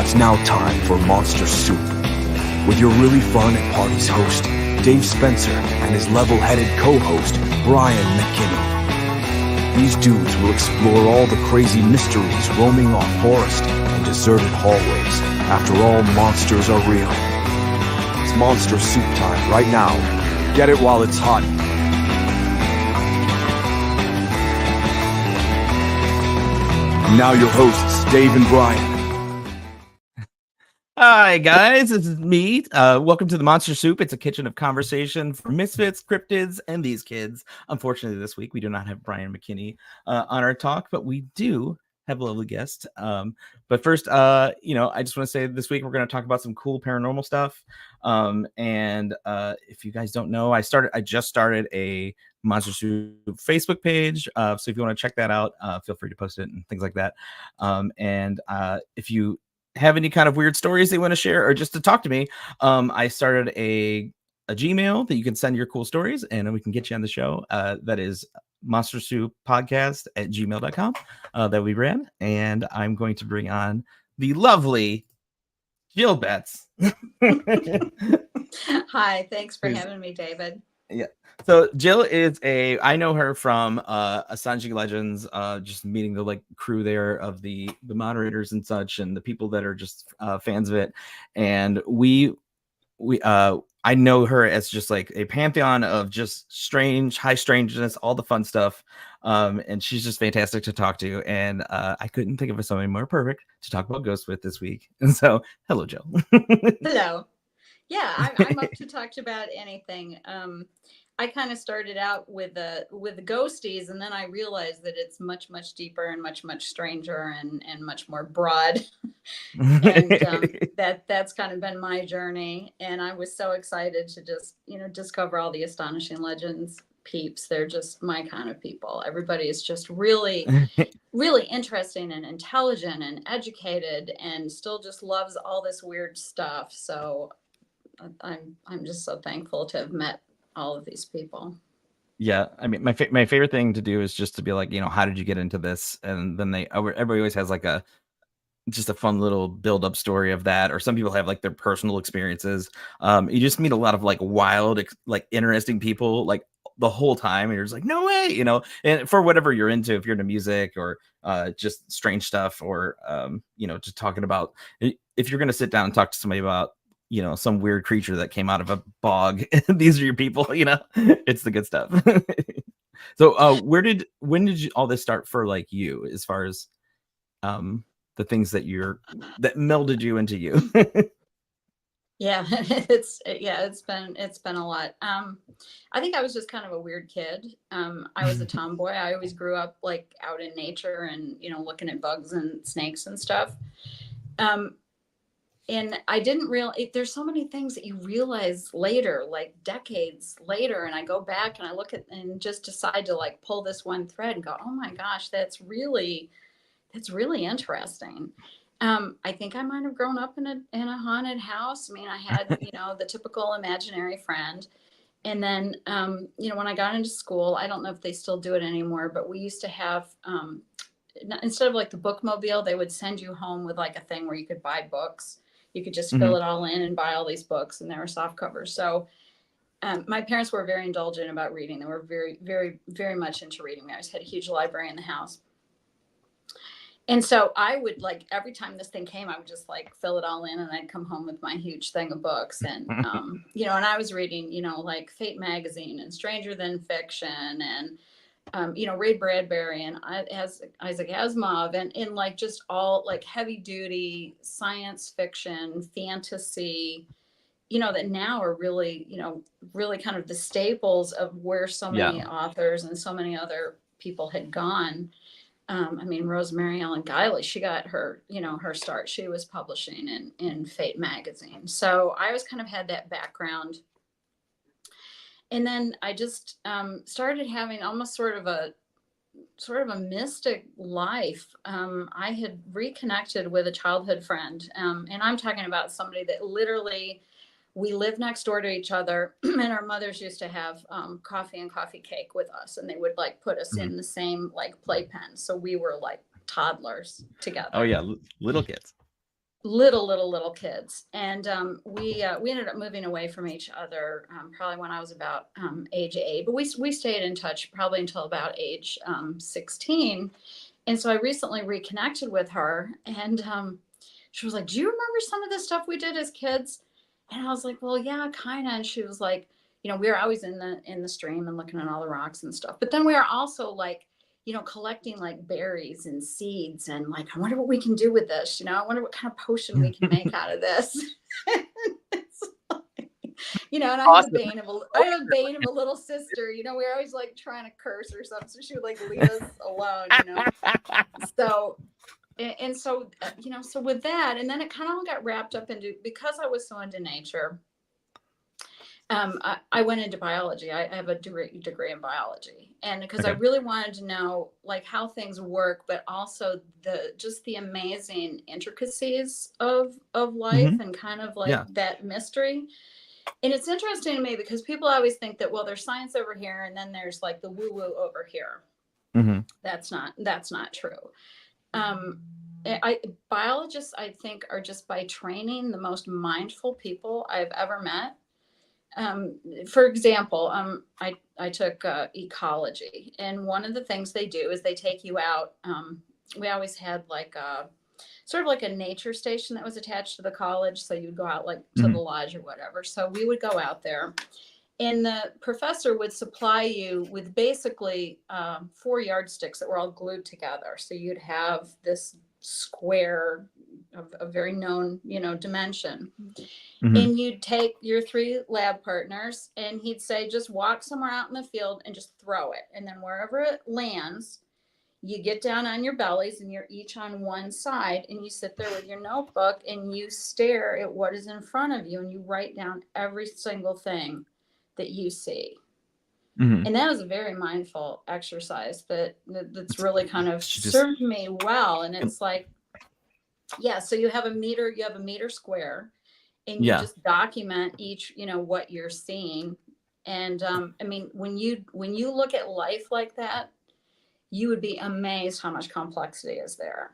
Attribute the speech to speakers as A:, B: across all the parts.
A: It's now time for Monster Soup, with your really fun at parties host, Dave Spencer, and his level-headed co-host, Brian McKinney. These dudes will explore all the crazy mysteries roaming our forest and deserted hallways. After all, monsters are real. It's Monster Soup time right now. Get it while it's hot. And now your hosts, Dave and Brian.
B: Hi guys, this is me. Welcome to the Monster Soup. It's a kitchen of conversation for misfits, cryptids, and these kids. Unfortunately, this week we do not have Brian McKinney on our talk, but we do have a lovely guest. But first, I just want to say this week we're going to talk about some cool paranormal stuff. And if you guys don't know, I just started a Monster Soup Facebook page. So if you want to check that out, feel free to post it and things like that. And if you have any kind of weird stories they want to share or just to talk to me, I started a Gmail that you can send your cool stories and then we can get you on the show. That is monstersouppodcast@gmail.com that we ran. And I'm going to bring on the lovely Jill Beitz.
C: Hi, thanks for having me, David.
B: Yeah. So Jill I know her from Astonishing Legends, just meeting the crew there of the moderators and such, and the people that are just fans of it. And I know her as just like a pantheon of just high strangeness, all the fun stuff. And she's just fantastic to talk to. And I couldn't think of somebody more perfect to talk about ghosts with this week. And so, hello, Jill.
C: Hello. Yeah, I'm up to talk about anything. I kind of started out with the ghosties, and then I realized that it's much, much deeper and much, much stranger and much more broad. And that's kind of been my journey. And I was so excited to just, discover all the Astonishing Legends peeps. They're just my kind of people. Everybody is just really, really interesting and intelligent and educated and still just loves all this weird stuff. So I'm just so thankful to have met all of these people.
B: Yeah, I mean, my favorite thing to do is just to be like, how did you get into this? And then everybody always has just a fun little build up story of that, or some people have their personal experiences. You just meet a lot of wild, interesting people the whole time, and you're just like, no way, and for whatever you're into, if you're into music or just strange stuff, or just talking about, if you're going to sit down and talk to somebody about some weird creature that came out of a bog, these are your people. It's the good stuff. So when did all this start for you, as far as the things that melded you into you?
C: Yeah, it's been a lot. I think I was just kind of a weird kid. I was a tomboy. I always grew up out in nature and looking at bugs and snakes and stuff. And I didn't realize, there's so many things that you realize later, decades later. And I go back and I look at and just decide to pull this one thread and go, oh my gosh, that's really interesting. I think I might have grown up in a haunted house. I mean, I had, the typical imaginary friend. And then, when I got into school, I don't know if they still do it anymore, but we used to have, instead of the bookmobile, they would send you home with a thing where you could buy books. You could just fill it all in and buy all these books, and they were soft covers. So my parents were very indulgent about reading. They were very, very, very much into reading. We always had a huge library in the house. And so I would every time this thing came, I would just fill it all in, and I'd come home with my huge thing of books. And, and I was reading, Fate magazine and Stranger Than Fiction and, Ray Bradbury and Isaac Asimov and just all heavy duty science fiction, fantasy, that now are really, really kind of the staples of where so many authors and so many other people had gone. I mean, Rosemary Ellen Guiley, she got her, her start. She was publishing in Fate magazine. So I always kind of had that background. And then I just started having almost sort of a mystic life. I had reconnected with a childhood friend, and I'm talking about somebody that literally, we lived next door to each other, and our mothers used to have coffee and coffee cake with us, and they would put us in the same playpen. So we were toddlers together.
B: Oh yeah, little kids.
C: little kids. And we ended up moving away from each other probably when I was about age 8, but we stayed in touch probably until about age 16. And so I recently reconnected with her, and she was like, do you remember some of the stuff we did as kids? And I was like, well, yeah, kind of. And she was like, we were always in the stream and looking at all the rocks and stuff. But then we were also like, collecting like berries and seeds, and like, I wonder what we can do with this. I wonder what kind of potion we can make out of this. And I have the bane of a little sister. We're always like trying to curse or something, so she would like leave us alone. So. And so, so with that, and then it kind of all got wrapped up into, because I was so into nature, I went into biology. I have a degree in biology, and because I really wanted to know like how things work, but also the amazing intricacies of life and kind of like that mystery. And it's interesting to me because people always think that, well, there's science over here, and then there's like the woo woo over here. That's not true. Biologists, I think, are just by training the most mindful people I've ever met. For example, I took ecology, and one of the things they do is they take you out. We always had like sort of like a nature station that was attached to the college. So you'd go out like to the lodge or whatever. So we would go out there, and the professor would supply you with basically 4 yardsticks that were all glued together. So you'd have this square of a very known, dimension. And you'd take your 3 lab partners, and he'd say, just walk somewhere out in the field and just throw it. And then wherever it lands, you get down on your bellies, and you're each on one side, and you sit there with your notebook and you stare at what is in front of you, and you write down every single thing that you see. And that was a very mindful exercise that's really kind of served me well. And it's like, so you have a meter square, and you just document each, what you're seeing. And I mean, when you look at life like that, you would be amazed how much complexity is there.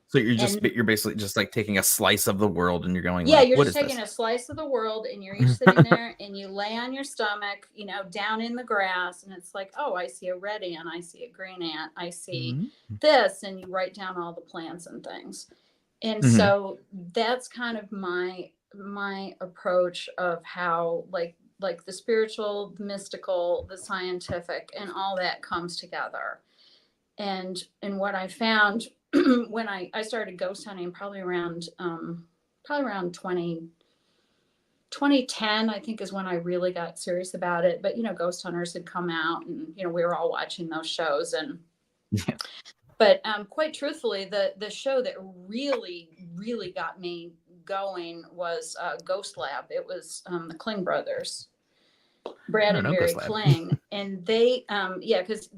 B: So you're basically just like taking a slice of the world, and you're going,
C: you're
B: what
C: just
B: is
C: taking
B: this?
C: a slice of the world, and you're each sitting there, and you lay on your stomach, down in the grass, and it's like, oh, I see a red ant, I see a green ant, I see this, and you write down all the plants and things. And so that's kind of my approach of how like the spiritual, the mystical, the scientific, and all that comes together. And what I found when I started ghost hunting probably around 2010, I think, is when I really got serious about it. But Ghost Hunters had come out, and we were all watching those shows. And but quite truthfully, the show that really got me going was Ghost Lab. It was the Kling brothers, Brad and Barry Kling, and they because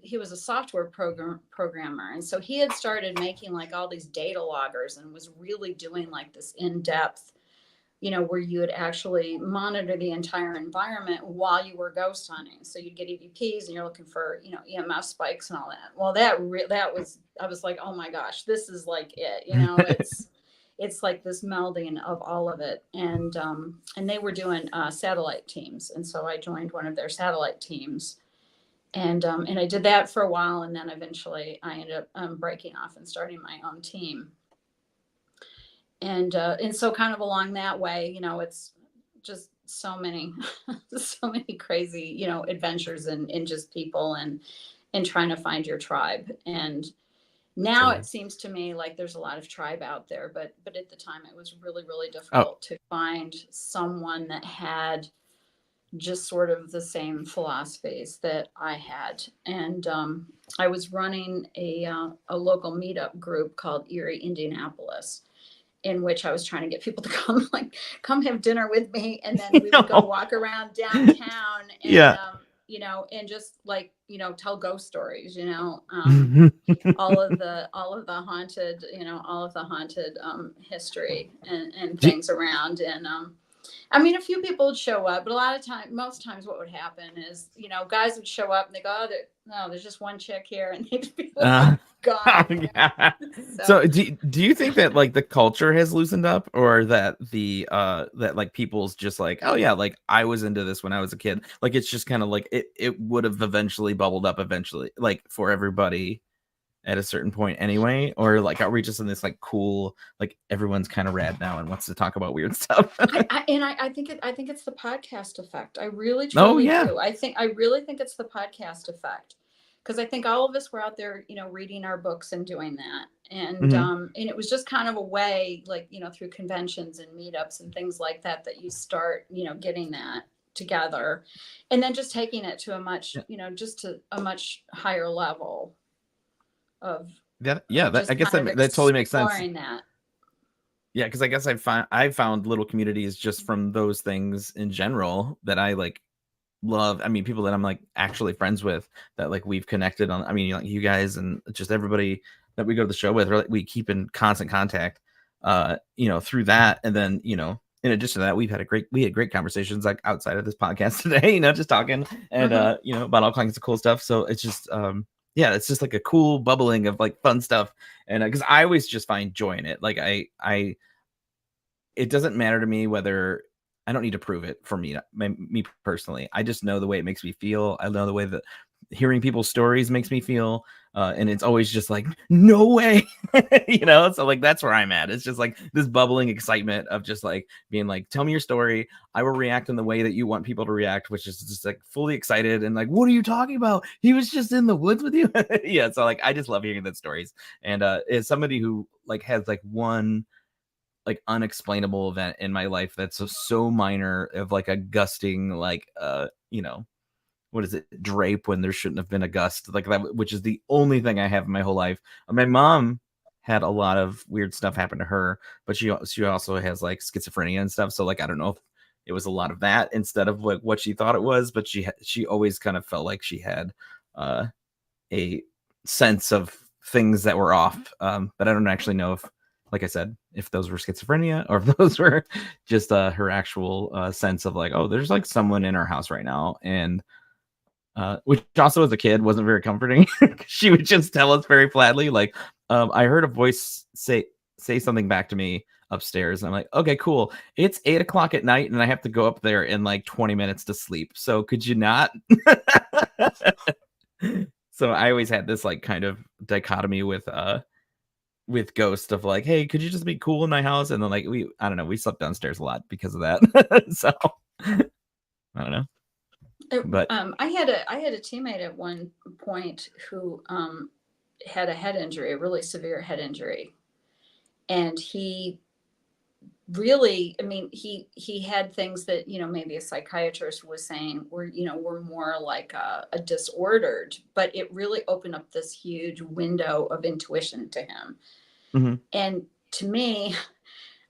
C: he was a software programmer, and so he had started making like all these data loggers, and was really doing like this in-depth, where you would actually monitor the entire environment while you were ghost hunting. So you'd get EVPs, and you're looking for EMF spikes and all that. Well, that was, I was like, oh my gosh, this is like it. It's like this melding of all of it. And they were doing satellite teams, and so I joined one of their satellite teams. And I did that for a while, and then eventually I ended up breaking off and starting my own team. And so kind of along that way, it's just so many crazy, adventures and just people and trying to find your tribe. And now it seems to me like there's a lot of tribe out there, but at the time it was really, really difficult to find someone that had just sort of the same philosophies that I had. And I was running a local meetup group called Erie, Indianapolis, in which I was trying to get people to come have dinner with me. And then we would go walk around downtown and, and just like, tell ghost stories, all of the haunted, history and things around. And, I mean, a few people would show up, but most times what would happen is, guys would show up and they go, oh, no, there's just one chick here, and they'd be
B: Uh,
C: gone.
B: yeah.
C: So,
B: So do you think that like the culture has loosened up, or that the that like people's just like, oh yeah, like I was into this when I was a kid, like it's just kind of like it would have eventually bubbled up eventually, like for everybody at a certain point anyway, or like are we just in this like cool, like everyone's kind of rad now and wants to talk about weird stuff?
C: I think it's the podcast effect. I really
B: Oh
C: truly
B: yeah.
C: do. I really think it's the podcast effect, because I think all of us were out there, reading our books and doing that,
B: Hmm.
C: and it was just kind of a way, like, through conventions and meetups and things like that, that you start, getting that together, and then just taking it to a much, just to a much higher level of
B: Yeah, that, I
C: just
B: guess
C: kind of
B: that totally makes sense.
C: exploring that.
B: Yeah, because I guess I found little communities just from those things in general that I like love. I mean, people that I'm like actually friends with, that like we've connected on. I mean, like you guys and just everybody that we go to the show with, or like we keep in constant contact. Through that, and then in addition to that, we had great conversations like outside of this podcast today. Just talking and
C: Mhm.
B: about all kinds of cool stuff. So it's just yeah, it's just like a cool bubbling of like fun stuff, and because I always just find joy in it. Like I it doesn't matter to me whether I don't need to prove it for me personally. I just know the way it makes me feel. I know the way that hearing people's stories makes me feel. And it's always just like, no way, So like, that's where I'm at. It's just like this bubbling excitement of just like being like, tell me your story. I will react in the way that you want people to react, which is just like fully excited and like, what are you talking about? He was just in the woods with you. Yeah. So like, I just love hearing those stories. And as somebody who like has like one like unexplainable event in my life that's so minor, of like a gusting like what is it, drape when there shouldn't have been a gust, like that, which is the only thing I have in my whole life. My mom had a lot of weird stuff happen to her, but she also has like schizophrenia and stuff, so like I don't know if it was a lot of that instead of like what she thought it was, but she always kind of felt like she had a sense of things that were off, but I don't actually know if, like I said, if those were schizophrenia or if those were just her actual sense of like, oh, there's like someone in our house right now. And which also as a kid wasn't very comforting. She would just tell us very flatly, like, I heard a voice say something back to me upstairs. And I'm like, okay, cool. It's 8 o'clock at night and I have to go up there in like 20 minutes to sleep. So could you not? So I always had this like kind of dichotomy with Ghost of like, hey, could you just be cool in my house? And then like I don't know, we slept downstairs a lot because of that. So I don't know. But
C: I had a teammate at one point who had a head injury, a really severe head injury, and he really, I mean, he had things that maybe a psychiatrist was saying were more like a disordered, but it really opened up this huge window of intuition to him.
B: mhm.
C: And to me,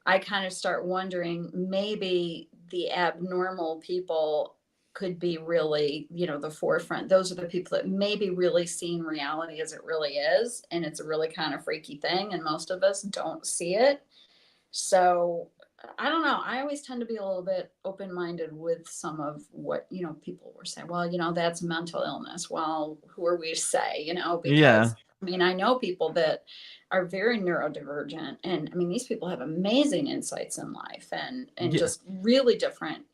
C: I kind of start wondering, maybe the abnormal people could be really, the forefront. Those are the people that maybe really seeing reality as it really is. And it's a really kind of freaky thing. And most of us don't see it. So I don't know. I always tend to be a little bit open-minded with some of what, people were saying. Well, that's mental illness. Well, who are we to say,
B: Yeah.
C: because I mean, I know people that are very neurodivergent, and I mean, these people have amazing insights in life and
B: Yeah.
C: just really different,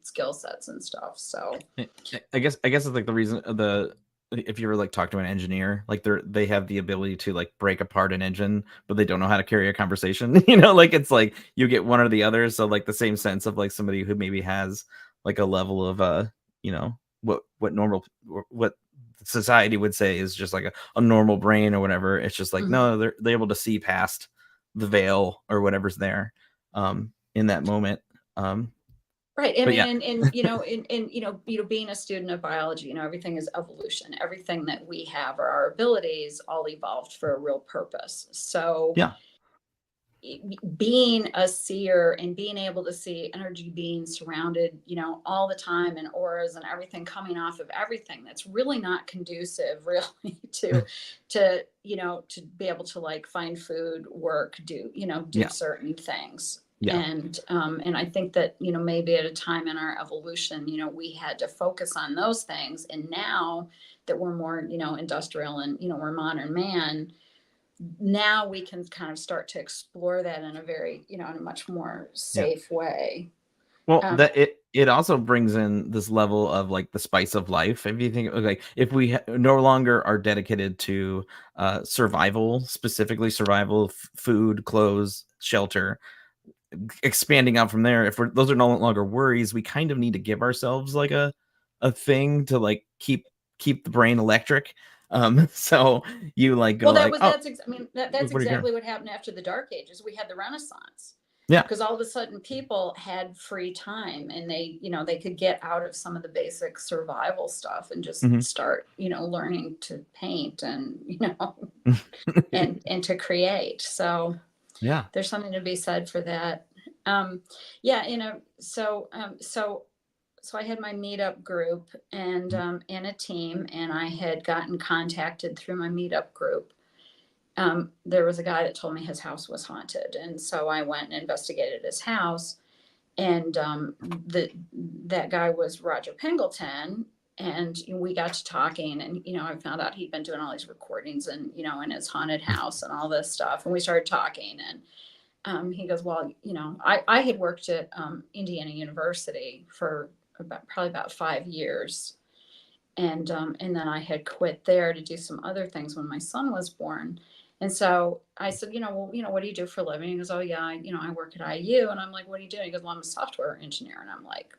C: skill sets and stuff. So
B: I guess it's like the reason if you ever like talk to an engineer, like they have the ability to like break apart an engine, but they don't know how to carry a conversation. Like it's like you get one or the other. So like the same sense of like somebody who maybe has like a level of what society would say is just like a normal brain or whatever. It's just like,
C: mhm.
B: no, they're able to see past the veil or whatever's there in that moment.
C: Right. I
B: But
C: mean,
B: yeah.
C: and being a student of biology, everything is evolution. Everything that we have, or our abilities, all evolved for a real purpose. So
B: Yeah.
C: being a seer and being able to see energy being surrounded, all the time, and auras and everything coming off of everything, that's really not conducive really to be able to like find food, work, do
B: Yeah.
C: certain things.
B: Yeah.
C: And I think that, maybe at a time in our evolution, we had to focus on those things. And now that we're more, industrial and, we're modern man, now we can kind of start to explore that in a very, in a much more safe way.
B: Well, that it also brings in this level of like the spice of life. If you think like if we no longer are dedicated to survival, specifically survival, food, clothes, shelter, expanding out from there, if those are no longer worries, we kind of need to give ourselves like a thing to like keep the brain electric. So you like go
C: that's exactly what happened after the Dark Ages. We had the Renaissance.
B: Yeah.
C: Because all of a sudden people had free time and they could get out of some of the basic survival stuff and just start, learning to paint and, and to create. So
B: yeah,
C: there's something to be said for that. So I had my meetup group and a team, and I had gotten contacted through my meetup group. There was a guy that told me his house was haunted. And so I went and investigated his house. And that guy was Roger Pingleton. And we got to talking, and, I found out he'd been doing all these recordings and, in his haunted house and all this stuff. And we started talking, and he goes, well, I had worked at Indiana University for probably about 5 years. And then I had quit there to do some other things when my son was born. And so I said, what do you do for a living? He goes, oh yeah, I work at IU. And I'm like, what do you do? He goes, well, I'm a software engineer. And I'm like,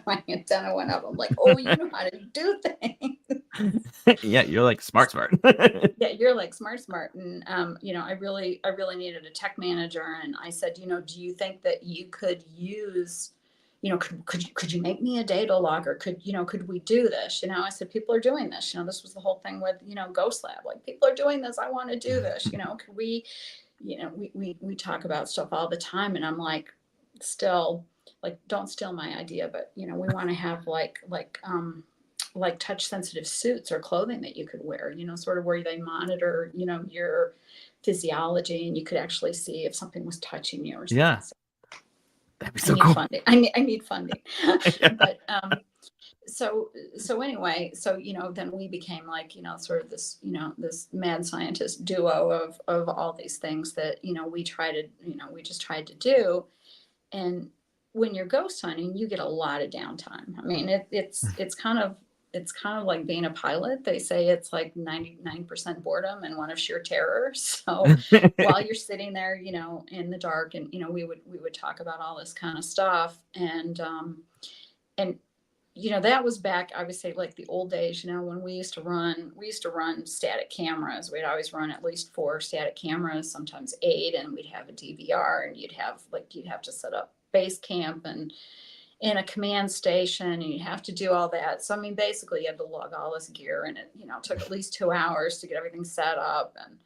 C: my antenna went up. I'm like, oh, you know how to do things.
B: Yeah, you're like smart.
C: Yeah, you're like smart. And I really needed a tech manager. And I said, do you think that you could use, could you make me a data logger? Could we do this? I said, people are doing this. This was the whole thing with, Ghost Lab. Like, people are doing this. I want to do this. Could we, we talk about stuff all the time. And I'm like, still, like, don't steal my idea, but, we want to have like touch sensitive suits or clothing that you could wear, sort of where they monitor, your physiology, and you could actually see if something was touching you or something.
B: Yeah. That'd be so
C: cool. Funding. I need funding.
B: Yeah.
C: But so anyway, then we became like, sort of this, this mad scientist duo of all these things that, we just tried to do. And when you're ghost hunting, you get a lot of downtime. I mean, it's kind of like being a pilot. They say it's like 99% boredom and one of sheer terror. So while you're sitting there, in the dark, and, we would talk about all this kind of stuff. And that was back, I would say, like the old days, when we used to run static cameras. We'd always run at least 4 static cameras, sometimes 8, and we'd have a DVR, and you'd have to set up base camp and in a command station, and you have to do all that. So, I mean, basically you had to lug all this gear, and it, took at least 2 hours to get everything set up. And,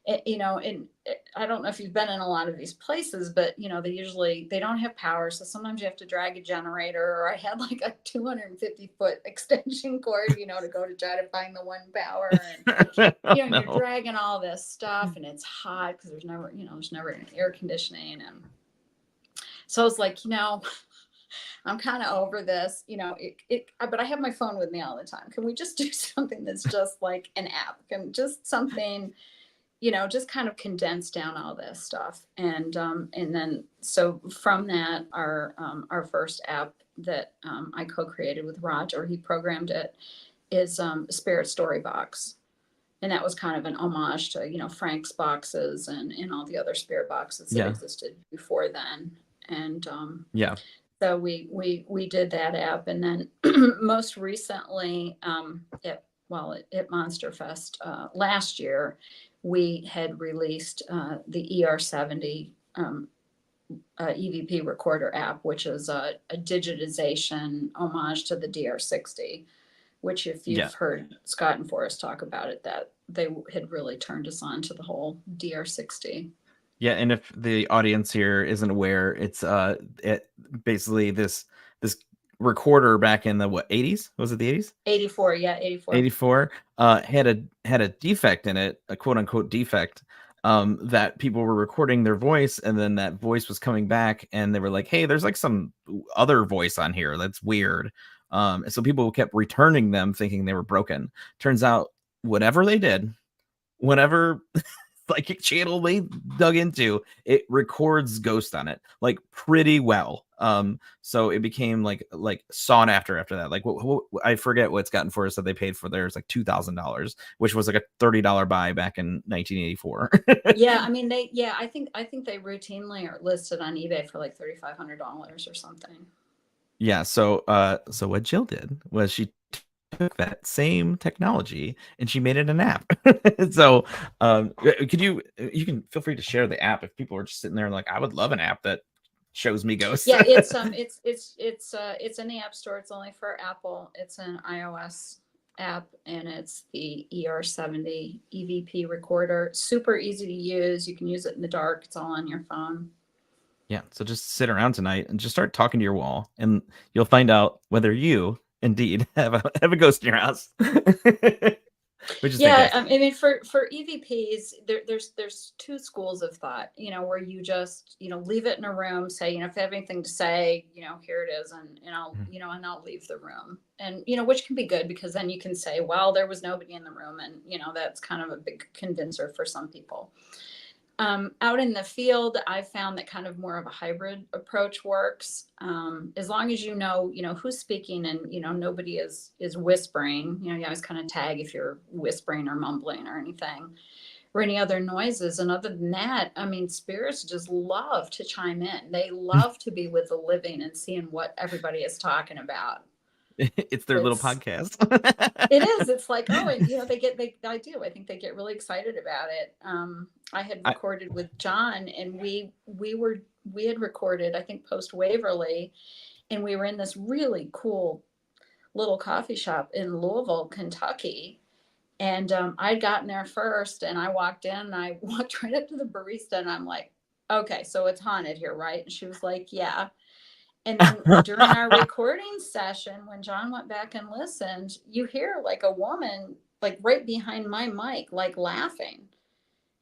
C: I don't know if you've been in a lot of these places, but, they don't have power. So sometimes you have to drag a generator, or I had like a 250-foot extension cord, to go to try to find the one power. And, you're dragging all this stuff, and it's hot because there's never any air conditioning. And so I was like, I'm kind of over this, but I have my phone with me all the time. Can we just do something that's just like an app? Can just something, just kind of condense down all this stuff. And then, so from that, our first app that I co-created with Roger, he programmed it, is Spirit Story Box. And that was kind of an homage to, Frank's boxes and all the other spirit boxes that existed before then. And so we did that app, and then most recently at Monster Fest last year, we had released the ER70 EVP recorder app, which is a digitization homage to the DR60, which, if you've heard Scott and Forrest talk about it, that they had really turned us on to the whole DR60.
B: Yeah, and if the audience here isn't aware, it's basically this recorder back in the 80s? Was it the 80s?
C: 84, yeah, 84.
B: 84 had a defect in it, a quote unquote defect, that people were recording their voice, and then that voice was coming back, and they were like, hey, there's like some other voice on here that's weird. And so people kept returning them thinking they were broken. Turns out whatever they did, whatever psychic channel they dug into, it records ghost on it like pretty well. So it became like sought after that. Like what I forget what it's gotten for us that they paid for theirs, like $2,000, which was like a $30 buy back in 1984.
C: Yeah, I mean I think they routinely are listed on eBay for like $3,500 or something.
B: Yeah, so what Jill did was she took that same technology and she made it an app. So you can feel free to share the app if people are just sitting there like, I would love an app that shows me ghosts.
C: Yeah, it's in the App Store. It's only for Apple. It's an iOS app, and it's the ER70 EVP recorder. Super easy to use. You can use it in the dark. It's all on your phone.
B: Yeah, so just sit around tonight and just start talking to your wall, and you'll find out whether you indeed have a ghost in your house. Which is
C: yeah,
B: fantastic.
C: I mean, for EVPs, there's two schools of thought. Where you just leave it in a room, say if you have anything to say, here it is, and I'll and I'll leave the room, and which can be good because then you can say, well, there was nobody in the room, and that's kind of a big convincer for some people. Out in the field, I found that kind of more of a hybrid approach works. As long as you know who's speaking and nobody is whispering. You always kind of tag if you're whispering or mumbling or anything, or any other noises. And other than that, I mean, spirits just love to chime in. They love to be with the living and seeing what everybody is talking about.
B: It's their little podcast.
C: It is. It's like, oh, and I think they get really excited about it. I had recorded with John, and we had recorded, I think, post Waverly, and we were in this really cool little coffee shop in Louisville, Kentucky. And I'd gotten there first, and I walked in, and I walked right up to the barista, and I'm like, okay, so it's haunted here, right? And she was like, yeah. And then during our recording session, when John went back and listened, you hear like a woman, like right behind my mic, like laughing.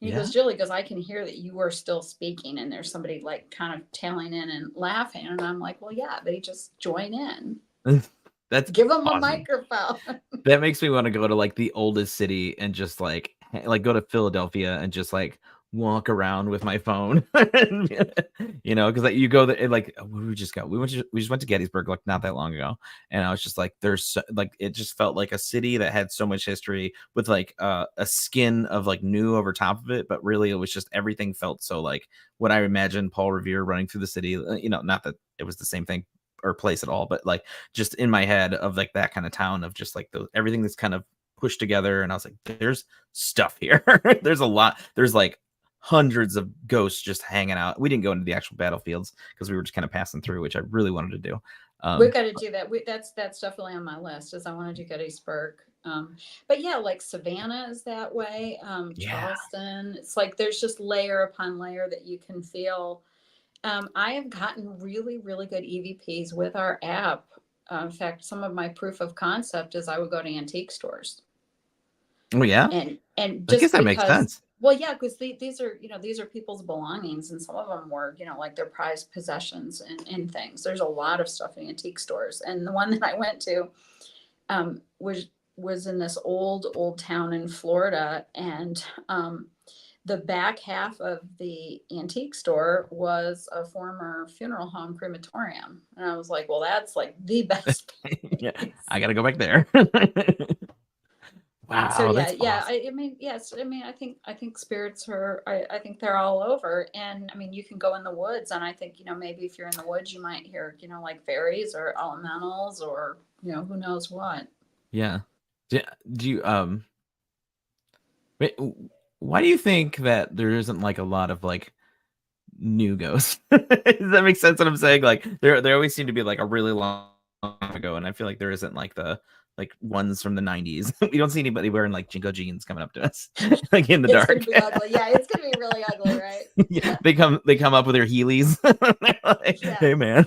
C: And he goes, Jill, he goes, I can hear that you are still speaking. And there's somebody like kind of tailing in and laughing. And I'm like, well, yeah, they just join in. Give them awesome. A microphone.
B: That makes me want to go to like the oldest city and just like go to Philadelphia and just like walk around with my phone. Because like you go there, like we just went to Gettysburg like not that long ago, and I was just like, it just felt like a city that had so much history with like a skin of like new over top of it, but really it was just everything felt so like what I imagined Paul Revere running through the city. Not that it was the same thing or place at all, but like just in my head of like that kind of town of just like everything that's kind of pushed together. And I was like, there's stuff here. There's a lot. There's like hundreds of ghosts just hanging out. We didn't go into the actual battlefields because we were just kind of passing through, which I really wanted to do.
C: We've got to do that. That's definitely on my list, as I want to do Gettysburg. But yeah, like Savannah is that way. Charleston. It's like there's just layer upon layer that you can feel. I have gotten really, really good EVPs with our app. In fact, some of my proof of concept is I would go to antique stores.
B: Oh yeah,
C: and just
B: I guess that makes sense.
C: Well, yeah, because these are people's belongings, and some of them were like their prized possessions and things. There's a lot of stuff in antique stores, and the one that I went to was in this old town in Florida, and the back half of the antique store was a former funeral home crematorium, and I was like, well, that's like the best place.
B: Yeah, I got to go back there. Wow.
C: So
B: awesome.
C: I mean, yes. I mean, I think spirits are. I think they're all over, and I mean, you can go in the woods, and I think maybe if you're in the woods, you might hear like fairies or elementals or who knows what.
B: Yeah. Do you wait, why do you think that there isn't like a lot of like new ghosts? Does that make sense? What I'm saying? Like there always seem to be like a really long time ago, and I feel like there isn't like the ones from the 90s. We don't see anybody wearing like Jinko jeans coming up to us like in the dark.
C: It's gonna be ugly. Yeah, it's gonna be really ugly, right?
B: Yeah, they come up with their Heelys. Like, yeah. Hey man.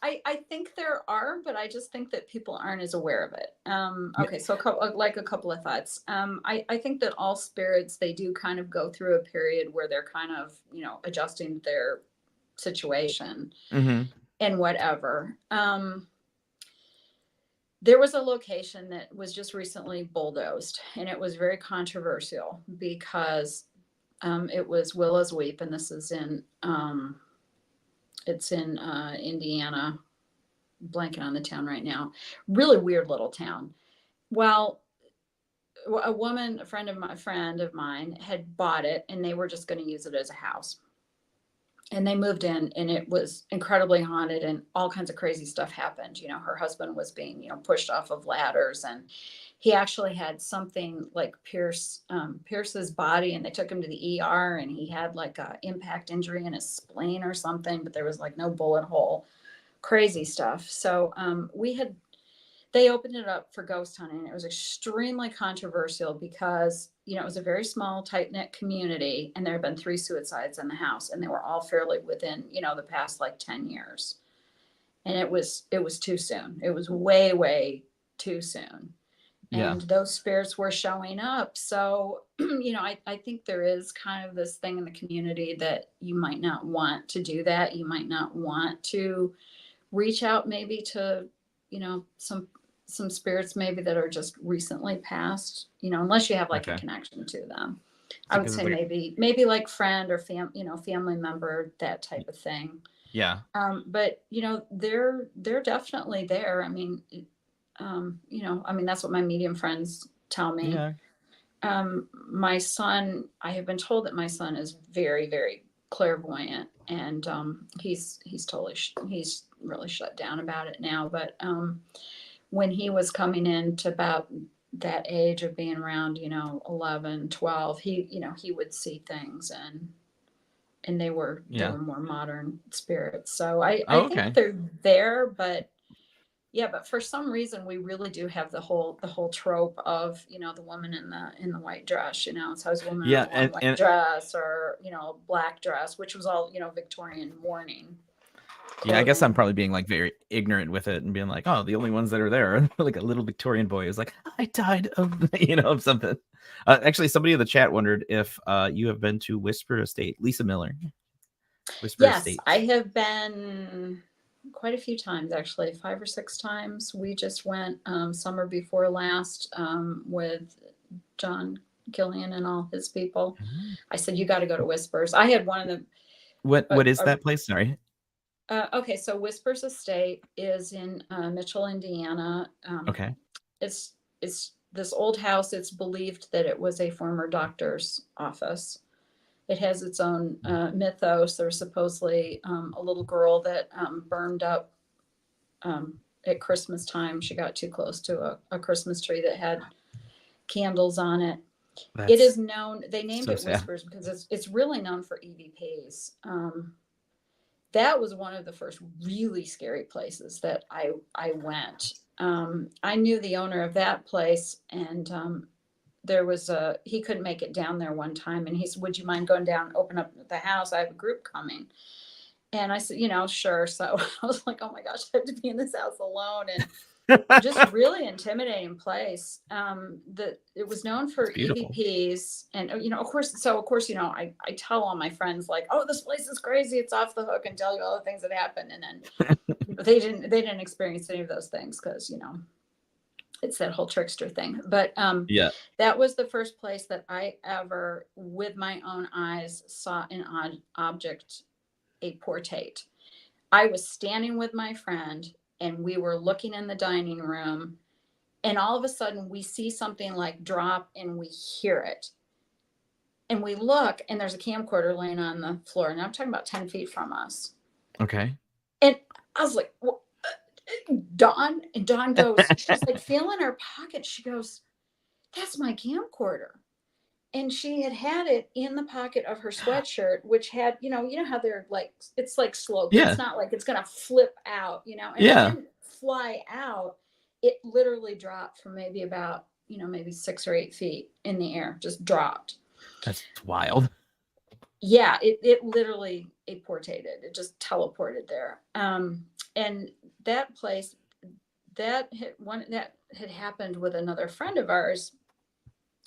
C: I I think there are, but I just think that people aren't as aware of it. Okay, so a couple of thoughts. I think that all spirits, they do kind of go through a period where they're kind of, adjusting their situation
B: Mm-hmm.
C: and whatever. There was a location that was just recently bulldozed, and it was very controversial because it was Willow's Weep, and this is in it's in Indiana. Blanking on the town right now. Really weird little town. Well, a friend of mine, had bought it, and they were just going to use it as a house. And they moved in, and it was incredibly haunted, and all kinds of crazy stuff happened. Her husband was being, pushed off of ladders, and he actually had something like pierce his body, and they took him to the ER, and he had like a impact injury in his spleen or something, but there was like no bullet hole. Crazy stuff. So they opened it up for ghost hunting. It was extremely controversial because, it was a very small, tight-knit community, and there had been 3 suicides in the house, and they were all fairly within, the past like 10 years. And it was too soon. It was way, way too soon.
B: Yeah.
C: And those spirits were showing up. So, I think there is kind of this thing in the community that you might not want to do that. You might not want to reach out maybe to, some spirits maybe that are just recently passed, unless you have like a connection to them. I would say maybe like friend or family member, that type of thing.
B: Yeah.
C: But they're definitely there. I mean, that's what my medium friends tell me.
B: Yeah.
C: My son, I have been told that my son is very, very clairvoyant, and he's he's really shut down about it now. But when he was coming into about that age of being around 11, 12, he would see things, and they were more modern spirits. So I think they're there, but for some reason we really do have the whole trope of the woman in the white dress. It's always a woman in a white dress, or black dress, which was all Victorian mourning.
B: Yeah, I guess I'm probably being like very ignorant with it and being like, oh, the only ones that are there are like a little Victorian boy who's like, I died of of something. Actually, somebody in the chat wondered if you have been to Whisper Estate. Lisa Miller. Whisper Estate.
C: I have been quite a few times, actually, 5 or 6 times. We just went summer before last with John Gillian and all his people. Mm-hmm. I said, you got to go to Whispers. I had one of them.
B: What is that place? Sorry.
C: Okay, so Whispers Estate is in Mitchell, Indiana.
B: Okay.
C: It's this old house. It's believed that it was a former doctor's office. It has its own mythos. There's supposedly a little girl that burned up at Christmas time. She got too close to a Christmas tree that had candles on it. It is known. They named it Whispers because it's really known for EVPs. That was one of the first really scary places that I went. I knew the owner of that place, and there was he couldn't make it down there one time, and he said, would you mind going down, open up the house? I have a group coming. And I said, sure. So I was like, oh my gosh, I have to be in this house alone. And just really intimidating place. That it was known for EVPs, and of course, I tell all my friends like, oh, this place is crazy, it's off the hook, and tell you all the things that happened, and then they didn't experience any of those things because it's that whole trickster thing. But that was the first place that I ever, with my own eyes, saw an object, a portate. I was standing with my friend, and we were looking in the dining room, and all of a sudden we see something like drop, and we hear it. And we look, and there's a camcorder laying on the floor, and I'm talking about 10 feet from us.
B: Okay.
C: And I was like, well, Dawn goes, she's like feeling her pocket. She goes, that's my camcorder. And she had it in the pocket of her sweatshirt, which had, you know how they're like, it's like slow. Yeah. It's not like it's going to flip out, and it didn't fly out. It literally dropped from maybe about, maybe 6 or 8 feet in the air, just dropped.
B: That's wild.
C: Yeah, it literally apportated. It just teleported there. And that place, that had happened with another friend of ours.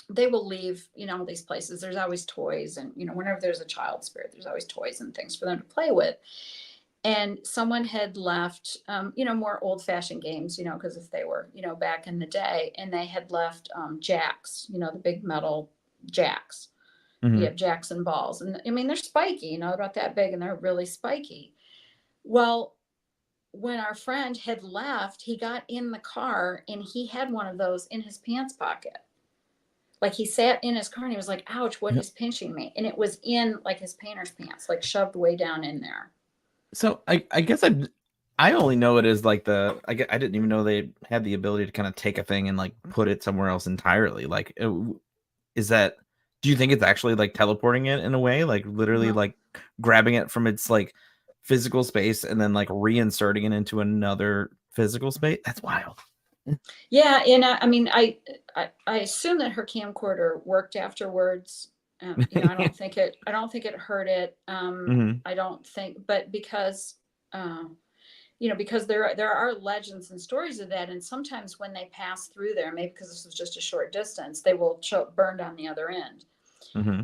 C: They will leave, these places. There's always toys, and whenever there's a child spirit, there's always toys and things for them to play with. And someone had left, more old-fashioned games, because if they were, back in the day, and they had left jacks, the big metal jacks. You have jacks and balls, and I mean they're spiky, they're about that big, and they're really spiky. Well, when our friend had left, he got in the car and he had one of those in his pants pocket. Like, he sat in his car and he was like, ouch, what is pinching me? And it was in like his painter's pants, like shoved way down in there.
B: So I guess I only know it as like I didn't even know they had the ability to kind of take a thing and like put it somewhere else entirely. Like, is that, do you think it's actually like teleporting it in a way, like literally like grabbing it from its like physical space and then like reinserting it into another physical space? That's wild.
C: Yeah. And I mean, I assume that her camcorder worked afterwards. I don't think it hurt it. I don't think, but because, because there are legends and stories of that. And sometimes when they pass through there, maybe because this was just a short distance, they will show up burned on the other end.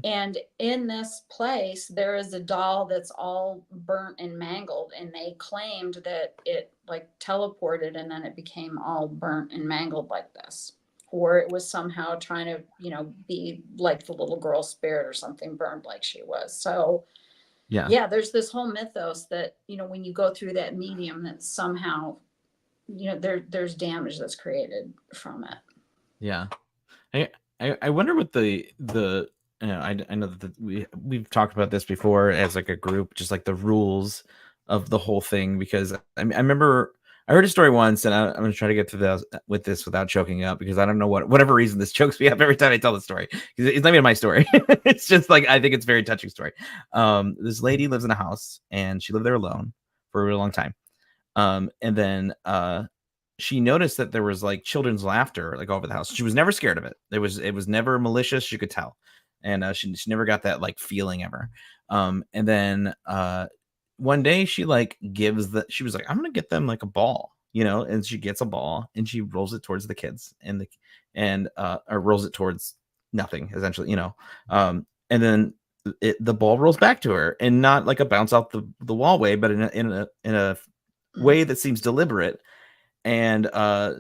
C: And in this place, there is a doll that's all burnt and mangled. And they claimed that it like teleported and then it became all burnt and mangled like this. Or it was somehow trying to, be like the little girl spirit or something, burned like she was. So yeah, there's this whole mythos that, when you go through that medium, that somehow, there's damage that's created from it.
B: Yeah. I wonder what the I know that we've talked about this before as like a group, just like the rules of the whole thing, because I remember I heard a story once, and I'm going to try to get through with this without choking up, because I don't know whatever reason this chokes me up every time I tell the story. It's not even my story. It's just like, I think it's a very touching story. This lady lives in a house, and she lived there alone for a really long time. And then she noticed that there was like children's laughter like over the house. She was never scared of it. It was never malicious. She could tell. And she never got that like feeling ever. And then one day she like she was like, I'm gonna get them like a ball, and she gets a ball and she rolls it towards the kids or rolls it towards nothing, essentially, and then the ball rolls back to her, and not like a bounce out the wall way, but in a way that seems deliberate. And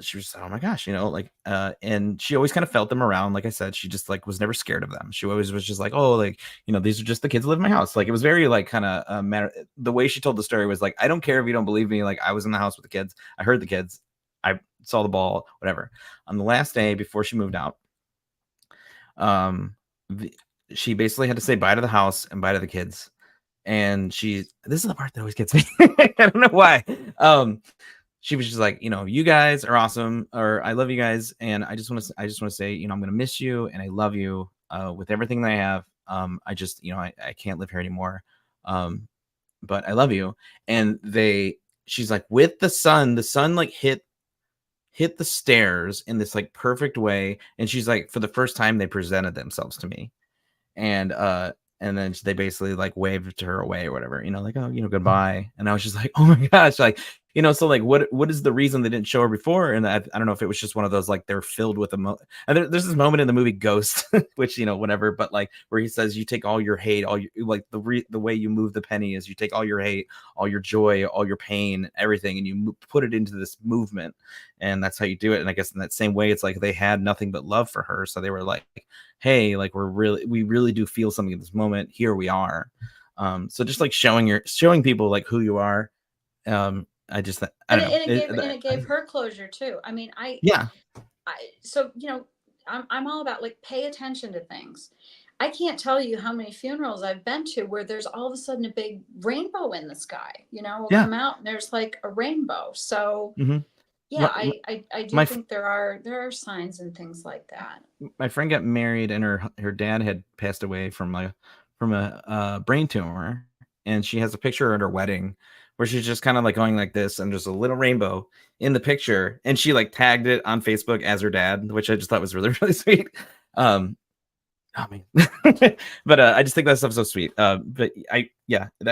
B: she was, oh my gosh, and she always kind of felt them around. Like I said, she just like was never scared of them. She always was just like, oh, like, these are just the kids who live in my house. Like, it was very like kind of matter. The way she told the story was like, I don't care if you don't believe me. Like, I was in the house with the kids. I heard the kids. I saw the ball, whatever. On the last day before she moved out, she basically had to say bye to the house and bye to the kids. And this is the part that always gets me. I don't know why. She was just like, you guys are awesome, or I love you guys, and I just want to say, I'm going to miss you, and I love you with everything that I have. I just, I can't live here anymore, but I love you. And she's like, with the sun like hit the stairs in this like perfect way, and she's like, for the first time they presented themselves to me, and then they basically like waved her away or whatever, like, oh, goodbye. And I was just like, oh my gosh, like, so like, what is the reason they didn't show her before? And I don't know if it was just one of those, like, they're filled with and there's this moment in the movie Ghost, which, whatever, but like where he says, you take all your hate, all your, like the way you move the penny is you take all your hate, all your joy, all your pain, everything, and you put it into this movement. And that's how you do it. And I guess in that same way, it's like they had nothing but love for her. So they were like, hey, like, we really do feel something in this moment. Here we are. So just like showing people like who you are. I don't know.
C: And it gave her closure too. I mean, so, I'm all about like, pay attention to things. I can't tell you how many funerals I've been to where there's all of a sudden a big rainbow in the sky, will come out and there's like a rainbow. So yeah, I do think there are signs and things like that.
B: My friend got married, and her dad had passed away from a brain tumor, and she has a picture at her wedding where she's just kind of like going like this, and there's a little rainbow in the picture, and she like tagged it on Facebook as her dad, which I just thought was really, really sweet. I mean, but I just think that stuff's so sweet. But I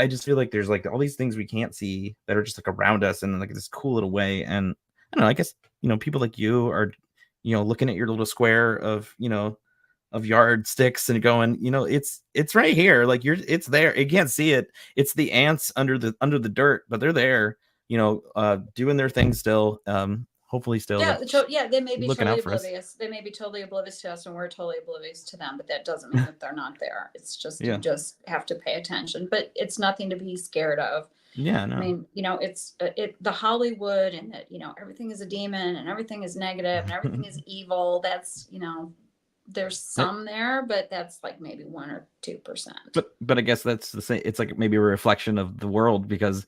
B: just feel like there's like all these things we can't see that are just like around us in like this cool little way. And I don't know, I guess, people like you are, looking at your little square of, of yardsticks and going, it's right here. Like it's there. You can't see it. It's the ants under the dirt, but they're there, doing their thing still. Hopefully still
C: they may be
B: looking
C: totally
B: out for us.
C: oblivious. They may be totally oblivious to us and we're totally oblivious to them, but that doesn't mean that they're not there. It's just, you just have to pay attention, but it's nothing to be scared of.
B: Yeah, no.
C: I mean, it's the Hollywood and that, everything is a demon and everything is negative and everything is evil. That's, there's some there, but that's like maybe 1 or 2%.
B: But I guess that's the same. It's like maybe a reflection of the world because,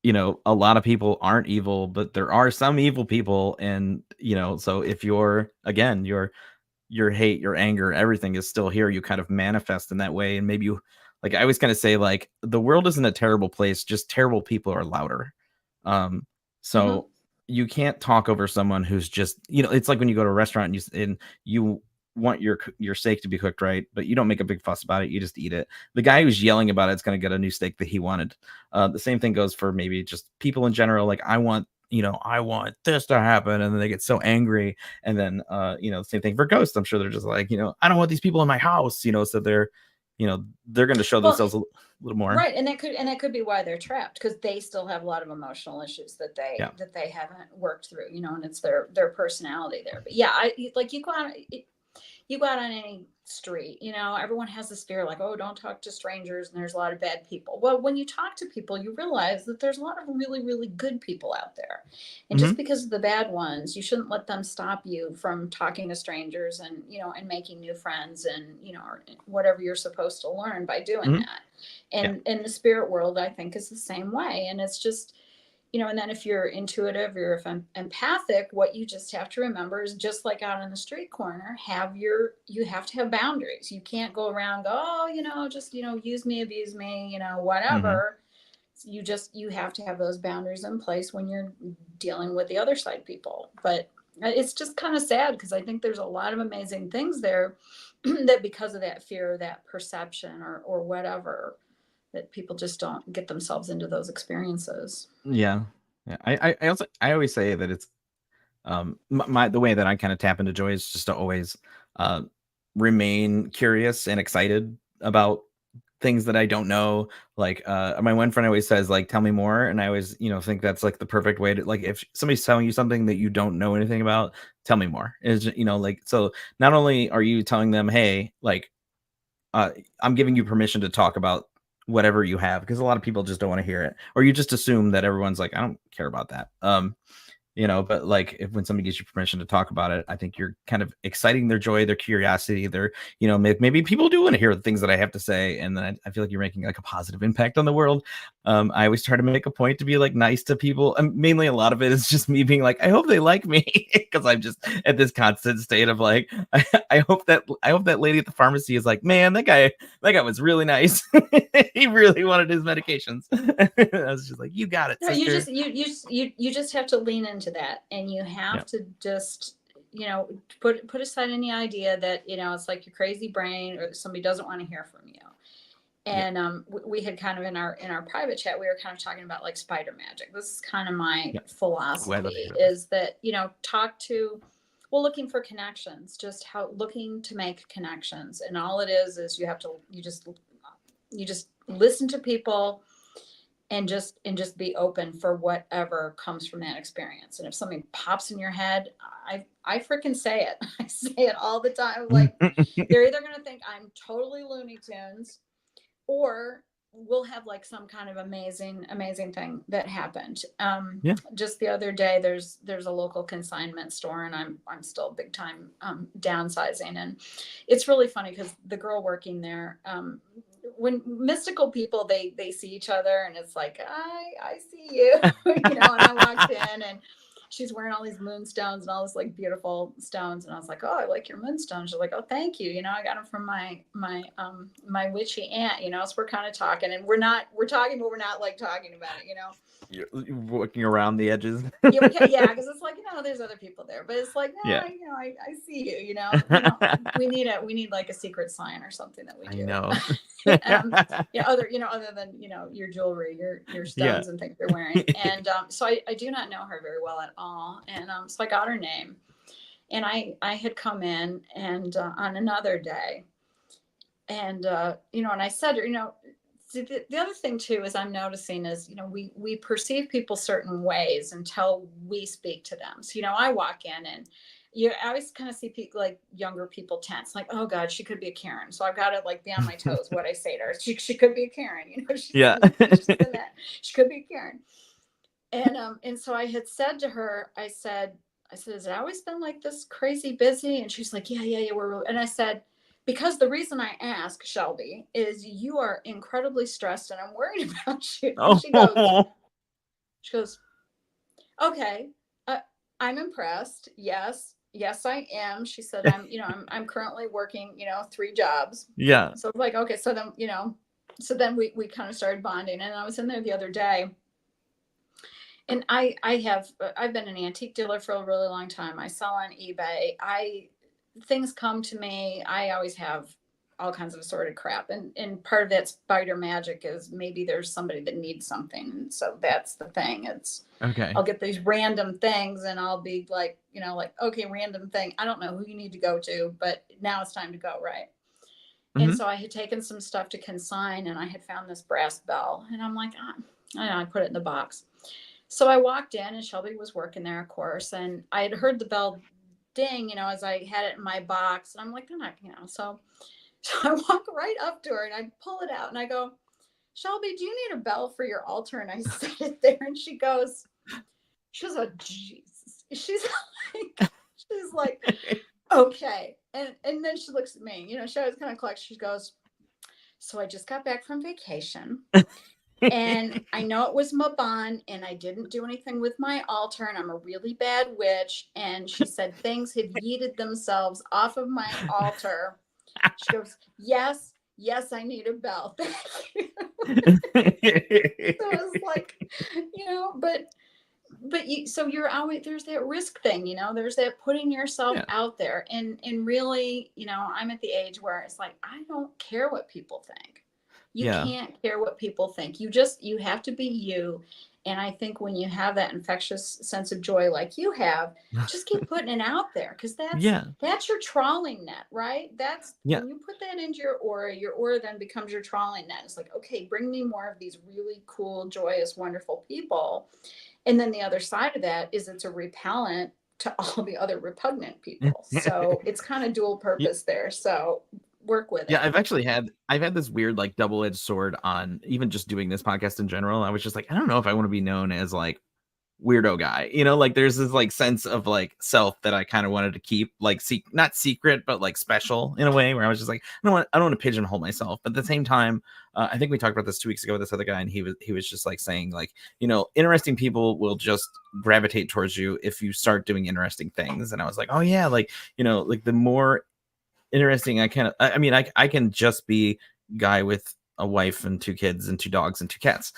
B: a lot of people aren't evil, but there are some evil people. And, so if your hate, your anger, everything is still here, you kind of manifest in that way. And maybe you, like, I always kind of say, like, the world isn't a terrible place, just terrible people are louder. So you can't talk over someone who's just, it's like when you go to a restaurant and you want your steak to be cooked right, but you don't make a big fuss about it. You just eat it. The guy who's yelling about it's going to get a new steak that he wanted. The same thing goes for maybe just people in general. Like, I want this to happen. And then they get so angry. And then, same thing for ghosts. I'm sure they're just like, I don't want these people in my house, so they're going to show themselves a little more.
C: Right. And that could be why they're trapped, because they still have a lot of emotional issues that they haven't worked through, and it's their personality there. But yeah, you go out on any street, everyone has this fear like, oh, don't talk to strangers and there's a lot of bad people. Well, when you talk to people, you realize that there's a lot of really, really good people out there. And just because of the bad ones, you shouldn't let them stop you from talking to strangers and, and making new friends and, or whatever you're supposed to learn by doing that. And in the spirit world, I think is the same way. And it's just, and then if you're intuitive or if I'm empathic, what you just have to remember is just like out on the street corner, you have to have boundaries. You can't go around, just, use me, abuse me, whatever. You have to have those boundaries in place when you're dealing with the other side people. But it's just kind of sad because I think there's a lot of amazing things there that because of that fear, that perception or whatever, that people just don't get themselves into those experiences.
B: Yeah. I always say that it's the way that I kind of tap into joy is just to always remain curious and excited about things that I don't know. Like my one friend always says, like, tell me more. And I always, think that's like the perfect way to, like, if somebody's telling you something that you don't know anything about, tell me more. Is, so not only are you telling them, hey, like, I'm giving you permission to talk about whatever you have, because a lot of people just don't want to hear it, or you just assume that everyone's like, I don't care about that. But like when somebody gives you permission to talk about it, I think you're kind of exciting their joy, their curiosity, their, maybe people do want to hear the things that I have to say. And then I feel like you're making like a positive impact on the world. I always try to make a point to be like nice to people. And mainly a lot of it is just me being like, I hope they like me, because I'm just at this constant state of like, I hope that lady at the pharmacy is like, man, that guy was really nice. He really wanted his medications. I was just like, you got it.
C: No, you just have to lean into that, and you have to just put aside any idea that it's like your crazy brain or somebody doesn't want to hear from you. And we had kind of in our private chat, we were kind of talking about like spider magic. This is kind of my philosophy, is that looking for connections, just looking to make connections, and all it is you just listen to people. And just be open for whatever comes from that experience. And if something pops in your head, I freaking say it. I say it all the time. Like, they're either going to think I'm totally Looney Tunes, or we'll have like some kind of amazing thing that happened. Just the other day, there's a local consignment store, and I'm still big time downsizing. And it's really funny because the girl working there, when mystical people, they see each other, and it's like, I see you, and I walked in, and she's wearing all these moonstones and all this like beautiful stones. And I was like, oh, I like your moonstones. She's like, oh, thank you. You know, I got them from my witchy aunt, you know, so we're kind of talking and we're talking, but we're not like talking about it, you know.
B: You're walking around the edges.
C: Yeah, because it's like, you know, there's other people there, but it's like, no,
B: Yeah.
C: you know, I see you, you know, we need like a secret sign or something that we do.
B: I know.
C: Yeah, other than, you know, your jewelry, your stones and things you're wearing. And so I do not know her very well at all. And so I got her name, and I had come in and on another day, and you know, and I said, you know, the other thing too is I'm noticing is, you know, we perceive people certain ways until we speak to them. So, you know, I walk in and I always kind of see people, like younger people tense, like, oh God, she could be a Karen. So I've got to like be on my toes what I say to her. She could be a Karen, you know, she's that. She could be a Karen. And so I had said to her, I said, has it always been like this crazy busy? And she's like, yeah. And I said, because the reason I ask, Shelby, is you are incredibly stressed and I'm worried about you. And she goes, okay, I'm impressed. Yes, I am. She said, I'm currently working, you know, 3 jobs.
B: Yeah.
C: So like, okay, so then, you know, then we kind of started bonding, and I was in there the other day, and I've been an antique dealer for a really long time. I sell on eBay. Things come to me. I always have all kinds of assorted crap. And part of that spider magic is maybe there's somebody that needs something. And so that's the thing. It's
B: okay.
C: I'll get these random things and I'll be like, you know, like, okay, random thing. I don't know who you need to go to, but now it's time to go. Right. Mm-hmm. And so I had taken some stuff to consign, and I had found this brass bell, and I'm like, I put it in the box. So I walked in, and Shelby was working there, of course. And I had heard the bell ding, you know, as I had it in my box, and I'm like, they're not, you know, so I walk right up to her and I pull it out and I go, Shelby, do you need a bell for your altar? And I set it there, and she goes, oh, Jesus. She's like, okay. And then she looks at me, you know, she always kind of collects. She goes, so I just got back from vacation. And I know it was Maban, and I didn't do anything with my altar, and I'm a really bad witch. And she said things had yeeted themselves off of my altar. She goes, yes, I need a bell. Thank you. So it was like, you know, but so you're always, there's that risk thing, you know, there's that putting yourself out there, and really, you know, I'm at the age where it's like, I don't care what people think. You can't care what people think. You have to be you. And I think when you have that infectious sense of joy like you have, just keep putting it out there, because that's your trawling net, right? That's when you put that into your aura then becomes your trawling net. It's like, okay, bring me more of these really cool, joyous, wonderful people. And then the other side of that is it's a repellent to all the other repugnant people. So it's kind of dual purpose there. So work with it.
B: Yeah, I've had this weird like double-edged sword on even just doing this podcast in general. I was just like, I don't know if I want to be known as like weirdo guy, you know, like there's this like sense of like self that I kind of wanted to keep like not secret, but like special in a way, where I was just like, I don't want to pigeonhole myself. But at the same time, I think we talked about this 2 weeks ago with this other guy, and he was just like saying like, you know, interesting people will just gravitate towards you if you start doing interesting things. And I was like, oh yeah, like, you know, like the more interesting I can just be guy with a wife and 2 kids and 2 dogs and 2 cats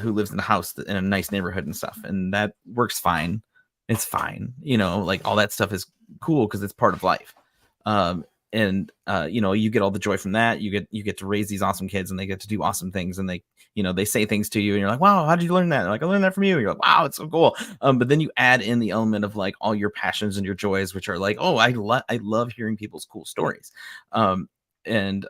B: who lives in a house in a nice neighborhood and stuff, and that works fine. It's fine, you know, like all that stuff is cool because it's part of life. And you know, you get all the joy from that. You get to raise these awesome kids, and they get to do awesome things, and they, you know, they say things to you, and you're like, wow, how did you learn that? Like, I learned that from you. And you're like, wow, it's so cool. But then you add in the element of like all your passions and your joys, which are like, oh, I love hearing people's cool stories. And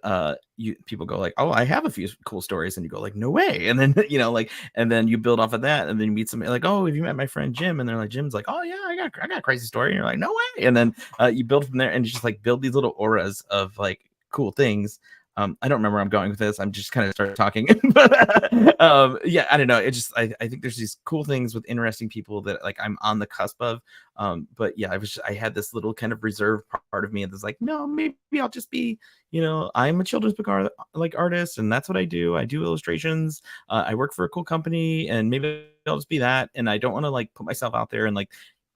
B: people go like, oh, I have a few cool stories, and you go like, no way. And then, you know, like, and then you build off of that, and then you meet somebody like, oh, have you met my friend Jim? And they're like, Jim's like, oh yeah, I got a crazy story. And you're like, no way. And then you build from there, and you just like build these little auras of like cool things. I don't remember where I'm going with this. I'm just kind of started talking. But yeah, I don't know. It just, I think there's these cool things with interesting people that like I'm on the cusp of. But yeah, I had this little kind of reserved part of me that's like, no, maybe I'll just be, you know, I'm a children's book artist, and that's what I do. I do illustrations. I work for a cool company, and maybe I'll just be that. And I don't want to like put myself out there and like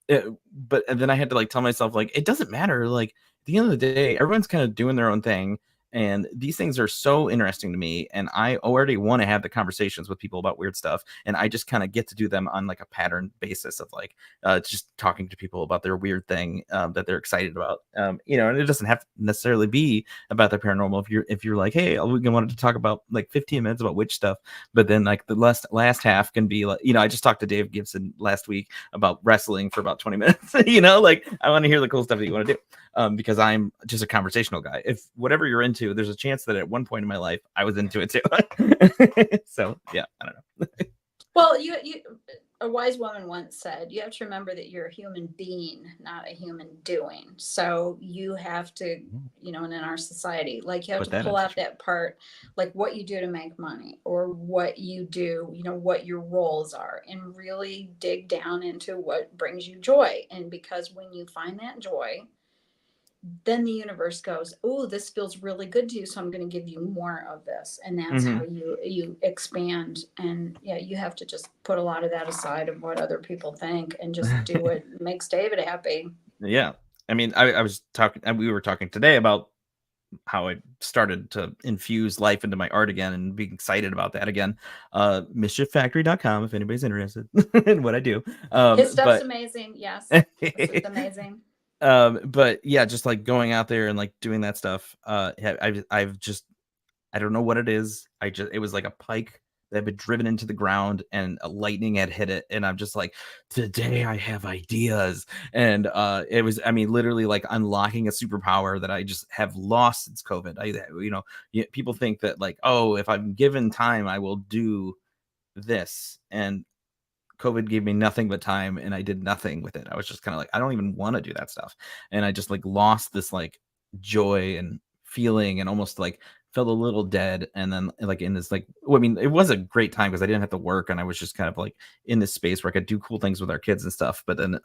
B: but and then I had to like tell myself like it doesn't matter. Like at the end of the day, everyone's kind of doing their own thing. And these things are so interesting to me. And I already want to have the conversations with people about weird stuff. And I just kind of get to do them on like a pattern basis of like just talking to people about their weird thing that they're excited about. You know, and it doesn't have to necessarily be about the paranormal. If you're like, hey, we wanted to talk about like 15 minutes about witch stuff, but then like the last half can be like, you know, I just talked to Dave Gibson last week about wrestling for about 20 minutes. You know, like I want to hear the cool stuff that you want to do. Because I'm just a conversational guy. If whatever you're into, there's a chance that at one point in my life I was into it too. So yeah, I don't know.
C: Well, you a wise woman once said, you have to remember that you're a human being, not a human doing. So you have to, you know, and in our society, like you have to pull out that part, like what you do to make money or what you do, you know, what your roles are, and really dig down into what brings you joy. And because when you find that joy, then the universe goes, oh, this feels really good to you, so I'm going to give you more of this. And that's how you expand. And yeah, you have to just put a lot of that aside of what other people think and just do what makes David happy.
B: Yeah. I mean, I was talking, we were talking today about how I started to infuse life into my art again and being excited about that again. Mischieffactory.com if anybody's interested in what I do.
C: His stuff's amazing. Yes. It's amazing.
B: But yeah, just like going out there and like doing that stuff. I've just, I don't know what it is. It was like a pike that had been driven into the ground and a lightning had hit it. And I'm just like, today I have ideas. And it was, I mean, literally like unlocking a superpower that I just have lost since COVID. People think that like, oh, if I'm given time, I will do this. And COVID gave me nothing but time and I did nothing with it. I was just kind of like, I don't even want to do that stuff. And I just like lost this like joy and feeling and almost like felt a little dead. And then like in this, like, well, I mean, it was a great time because I didn't have to work and I was just kind of like in this space where I could do cool things with our kids and stuff. But then,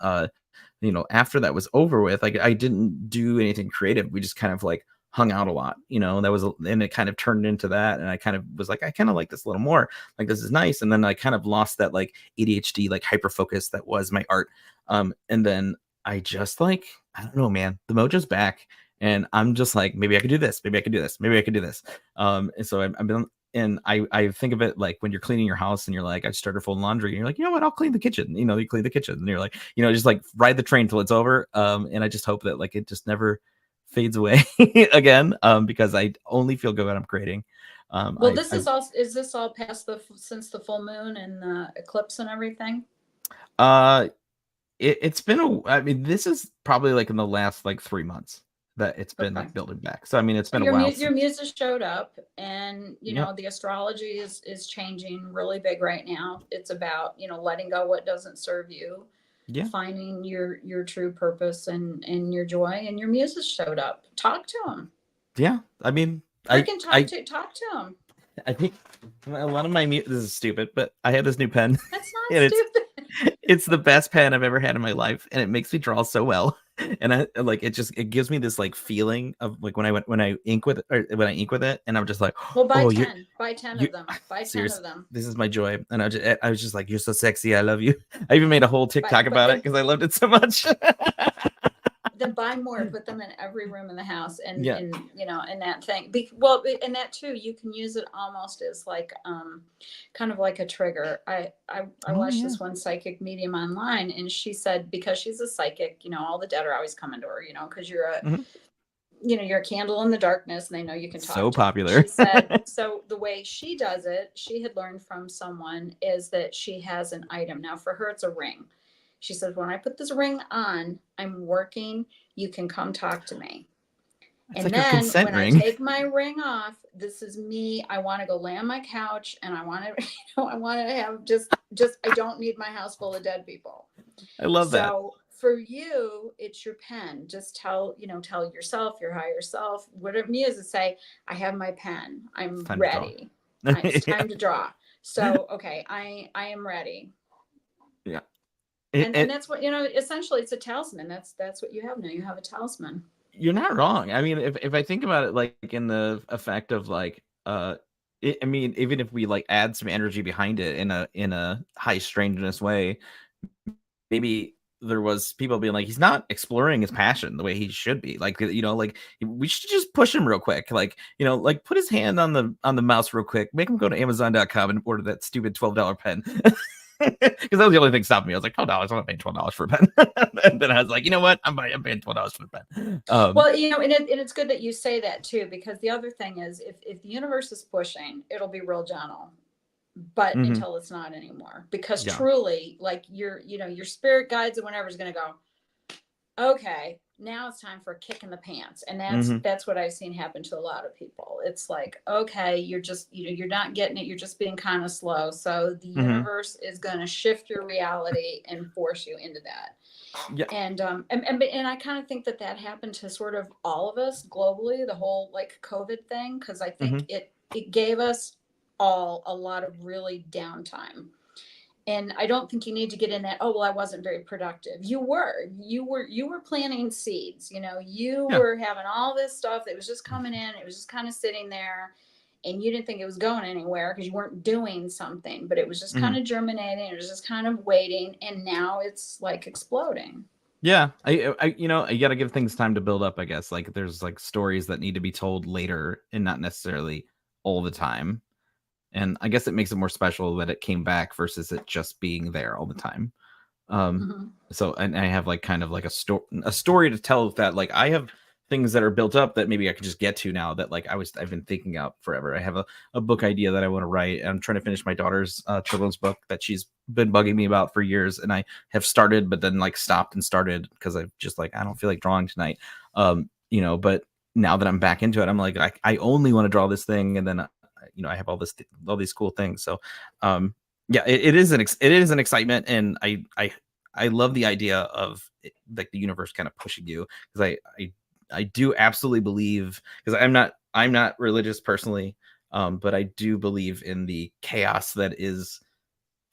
B: after that was over with, like I didn't do anything creative. We just kind of like hung out a lot, and it kind of turned into that. And I kind of was like, I kind of like this a little more, like, this is nice. And then I kind of lost that like ADHD, like hyper focus that was my art. And then I just like, I don't know, man, the mojo's back and I'm just like, maybe I could do this. Maybe I could do this. Maybe I could do this. And so I've been, and I think of it like when you're cleaning your house and you're like, I started folding laundry and you're like, you know what, I'll clean the kitchen. You clean the kitchen and you're like, just like ride the train till it's over. And I just hope that like, it just never fades away again, because I only feel good when I'm creating.
C: Is this all past since the full moon and the eclipse and everything?
B: It's been I mean, this is probably like in the last like 3 months that it's been like building back. So I mean, it's been a while.
C: Your muses showed up, and the astrology is changing really big right now. It's about letting go what doesn't serve you. Yeah. Finding your true purpose and your joy, and your muses showed up. Talk to them.
B: Yeah, I mean,
C: talk to them.
B: I think a lot of my this is stupid, but I have this new pen.
C: That's not stupid.
B: It's the best pen I've ever had in my life, and it makes me draw so well. And I like it gives me this like feeling of like when I ink with it, and I'm just like,
C: well, buy 10 of them. Buy 10 of them.
B: This is my joy, and I was just like, you're so sexy, I love you. I even made a whole TikTok about it because I loved it so much.
C: Then buy more, put them in every room in the house, and and that thing. And that too, you can use it almost as like kind of like a trigger. I watched this one psychic medium online, and she said because she's a psychic, all the dead are always coming to her, because you're a you're a candle in the darkness, and they know you can talk.
B: So popular.
C: She said, so the way she does it, she had learned from someone, is that she has an item. Now for her, it's a ring. She says, when I put this ring on, I'm working. You can come talk to me. That's and like then when ring. I take my ring off, this is me. I want to go lay on my couch, and I want to, I want to have just. I don't need my house full of dead people.
B: I love that.
C: So for you, it's your pen. Just tell yourself, your higher self, whatever muses say. I have my pen. I'm ready. It's time to draw. So okay, I am ready.
B: Yeah.
C: And that's what, essentially it's a talisman. That's what you have now. You have a talisman.
B: You're not wrong. I mean, if I think about it, like in the effect of like, I mean, even if we like add some energy behind it in a high strangeness way, maybe there was people being like, he's not exploring his passion the way he should be. Like, like we should just push him real quick. Like, like put his hand on the mouse real quick, make him go to Amazon.com and order that stupid $12 pen. Because that was the only thing stopping me. I was like, $12, I'm not paying $12 for a pen. And then I was like, you know what? I'm paying $12 for the pen.
C: Well, and it's good that you say that too, because the other thing is if the universe is pushing, it'll be real gentle, but until it's not anymore, because truly, like your spirit guides and whatever is going to go, okay, now it's time for a kick in the pants. And that's what I've seen happen to a lot of people. It's like, okay, you're just, you're not getting it. You're just being kind of slow. So the universe is going to shift your reality and force you into that. Yeah. And I kind of think that happened to sort of all of us globally, the whole like COVID thing. Cause I think it gave us all a lot of really downtime. And I don't think you need to get in that, oh, well, I wasn't very productive. You were planting seeds, you were having all this stuff that was just coming in. It was just kind of sitting there and you didn't think it was going anywhere because you weren't doing something, but it was just kind of germinating. It was just kind of waiting. And now it's like exploding.
B: Yeah. You got to give things time to build up, I guess. Like there's like stories that need to be told later and not necessarily all the time. And I guess it makes it more special that it came back versus it just being there all the time. So, and I have like kind of like a story to tell that like I have things that are built up that maybe I could just get to now that like I've been thinking out forever. I have a book idea that I want to write. I'm trying to finish my daughter's children's book that she's been bugging me about for years. And I have started, but then like stopped and started because I've just like, I don't feel like drawing tonight. But now that I'm back into it, I'm like, I only want to draw this thing. And then I have all these cool things. So, it is an excitement, and I love the idea of like the universe kind of pushing you, because I do absolutely believe, because I'm not religious personally, but I do believe in the chaos that is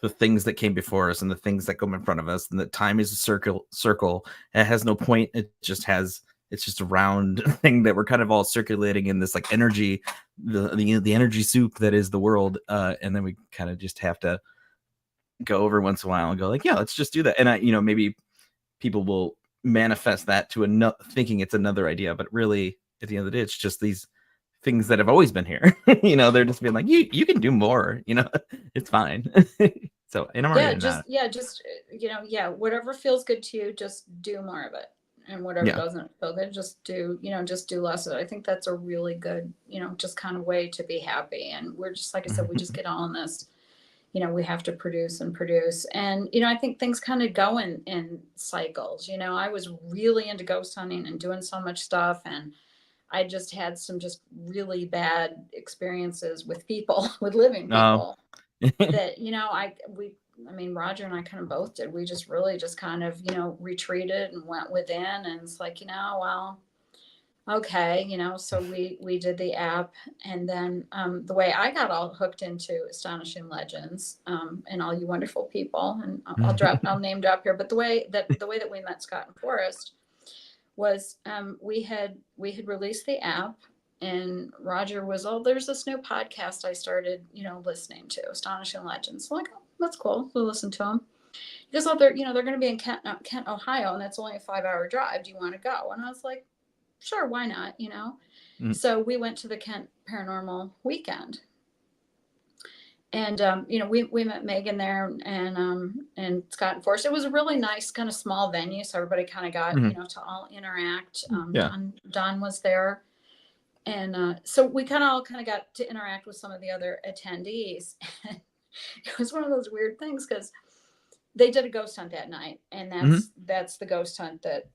B: the things that came before us and the things that come in front of us, and that time is a circle. It has no point. It's just a round thing that we're kind of all circulating in this like energy, the energy soup that is the world. And then we kind of just have to go over once in a while and go like, yeah, let's just do that. And maybe people will manifest that to thinking it's another idea, but really at the end of the day, it's just these things that have always been here. They're just being like, you can do more, it's fine. So, and I'm already
C: whatever feels good to you, just do more of it. And whatever doesn't feel good, just do less of it. I think that's a really good, just kind of way to be happy. And we're just, like I said, we just get on this, we have to produce. And, I think things kind of go in cycles. I was really into ghost hunting and doing so much stuff. And I just had some just really bad experiences with people, with living people that, Roger and I kind of both did. We just really just kind of, retreated and went within, and it's like, well, okay, so we did the app. And then the way I got all hooked into Astonishing Legends, and all you wonderful people, and I'll name drop here, but the way that we met Scott and Forrest was we had released the app, and Roger was, there's this new podcast I started, listening to, Astonishing Legends. So I'm like, oh, that's cool. We'll listen to them. He goes, they're going to be in Kent, Ohio, and that's only a 5-hour drive. Do you want to go? And I was like, sure, why not? So we went to the Kent Paranormal weekend, and we met Megan there, and Scott and Forrest. It was a really nice kind of small venue, so everybody kind of got to all interact. Don was there. And so we all got to interact with some of the other attendees. It was one of those weird things, because they did a ghost hunt that night, and that's the ghost hunt that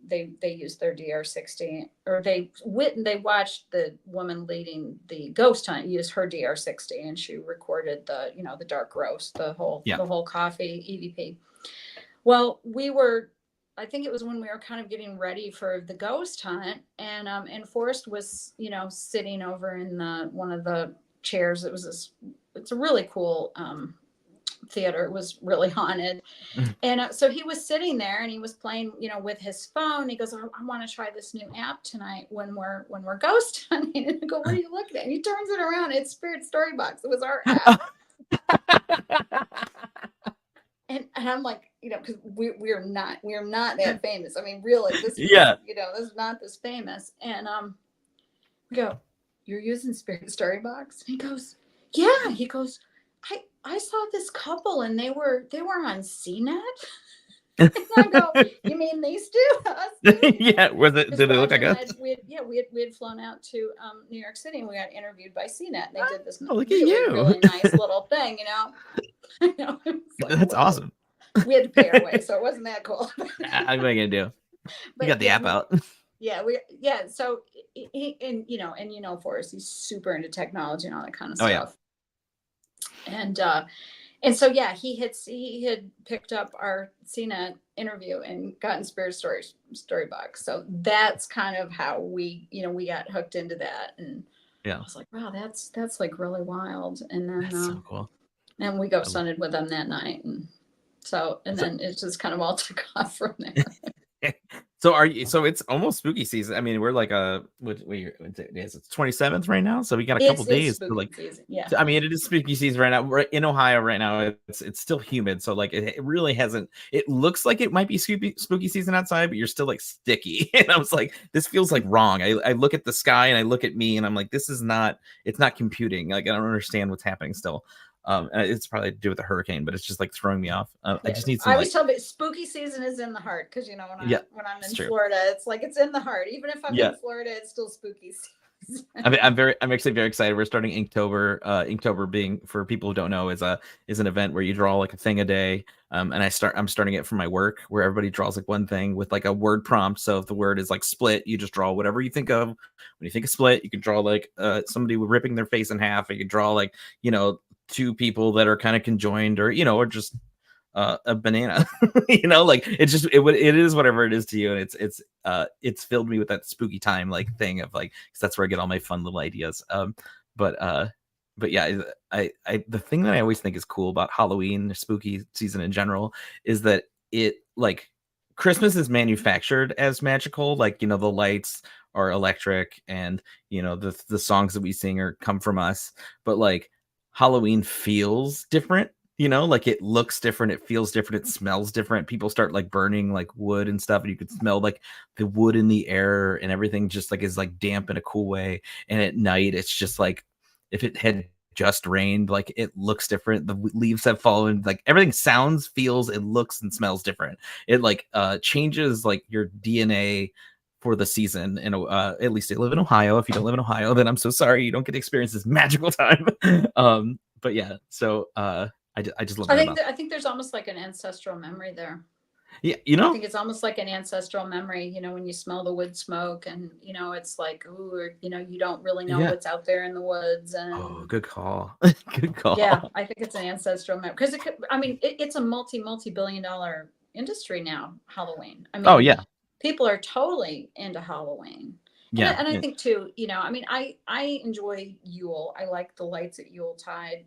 C: they used their DR60, or they watched the woman leading the ghost hunt use her DR60, and she recorded the dark roast, the whole coffee EVP. Well, I think it was when we were kind of getting ready for the ghost hunt, and Forrest was, sitting over in one of the chairs. It's a really cool theater. It was really haunted. And so he was sitting there, and he was playing, with his phone. He goes, I want to try this new app tonight when we're ghost hunting. And I go, what are you looking at? And he turns it around. It's Spirit Storybox. It was our app. And I'm like, because we're not that famous. I mean, really, this is,
B: Yeah.
C: this is not this famous. And we go, "You're using Spirit Storybox?" And he goes, "Yeah." He goes, I saw this couple and they were on CNET. And I go, "You mean these two?" Us two?
B: Yeah. Did they look like us?
C: We had flown out to New York City and we got interviewed by CNET. And they did this
B: look at
C: really,
B: you.
C: really nice little thing,
B: That's awesome.
C: We had to pay our way, so it wasn't that cool.
B: What are you gonna do? You got the app out.
C: So Forrest, he's super into technology and all that kind of stuff. And so he had picked up our CNET interview and gotten Spirit Storybox. So that's kind of how we got hooked into that. And I was like, wow, that's like really wild. And then
B: that's so cool.
C: And we ghosted with them that night, and then it just kind of all took off from there.
B: So it's almost spooky season. I mean, we're like it's 27th right now, so we got a couple days to like
C: season. Yeah.
B: I mean, it is spooky season right now. We're in Ohio right now. It's still humid, so like it really hasn't. It looks like it might be spooky season outside, but you're still like sticky. And I was like, this feels like wrong. I look at the sky and I look at me and I'm like, this is not. It's not computing. Like I don't understand what's happening still. And it's probably to do with the hurricane, but it's just like throwing me off. I just need some.
C: I always tell me spooky season is in the heart, because when I'm in Florida, it's like it's in the heart. Even if I'm in Florida, it's still spooky season. I'm actually very excited. We're starting Inktober. Inktober, being, for people who don't know, is an event where you draw like a thing a day. And I'm starting it for my work, where everybody draws like one thing with like a word prompt. So if the word is like split, you just draw whatever you think of. When you think of split, you can draw like somebody ripping their face in half. You can draw like two people that are kind of conjoined, or just a banana. Like it's just it is whatever it is to you, and it's filled me with that spooky time like thing of like, because that's where I get all my fun little ideas. But yeah, the thing that I always think is cool about Halloween, the spooky season in general, is that it, like, Christmas is manufactured as magical, like, the lights are electric, and the songs that we sing come from us, but like Halloween feels different, like it looks different, it feels different, it smells different. People start like burning like wood and stuff, and you could smell like the wood in the air, and everything just like is like damp in a cool way. And at night, it's just like if it had just rained, like it looks different. The leaves have fallen, like everything sounds, feels, and looks and smells different. It like changes like your DNA for the season. And at least I live in Ohio. If you don't live in Ohio, then I'm so sorry you don't get to experience this magical time. But yeah, so I just love that. I think there's almost like an ancestral memory there.
B: Yeah,
C: I think it's almost like an ancestral memory, when you smell the wood smoke, and it's like, ooh, you don't really know what's out there in the woods. And
B: good call. Good call.
C: Yeah, I think it's an ancestral memory, because it's a multi-billion-dollar industry now, Halloween. People are totally into Halloween.
B: Yeah.
C: And I think too, I enjoy Yule. I like the lights at Yuletide.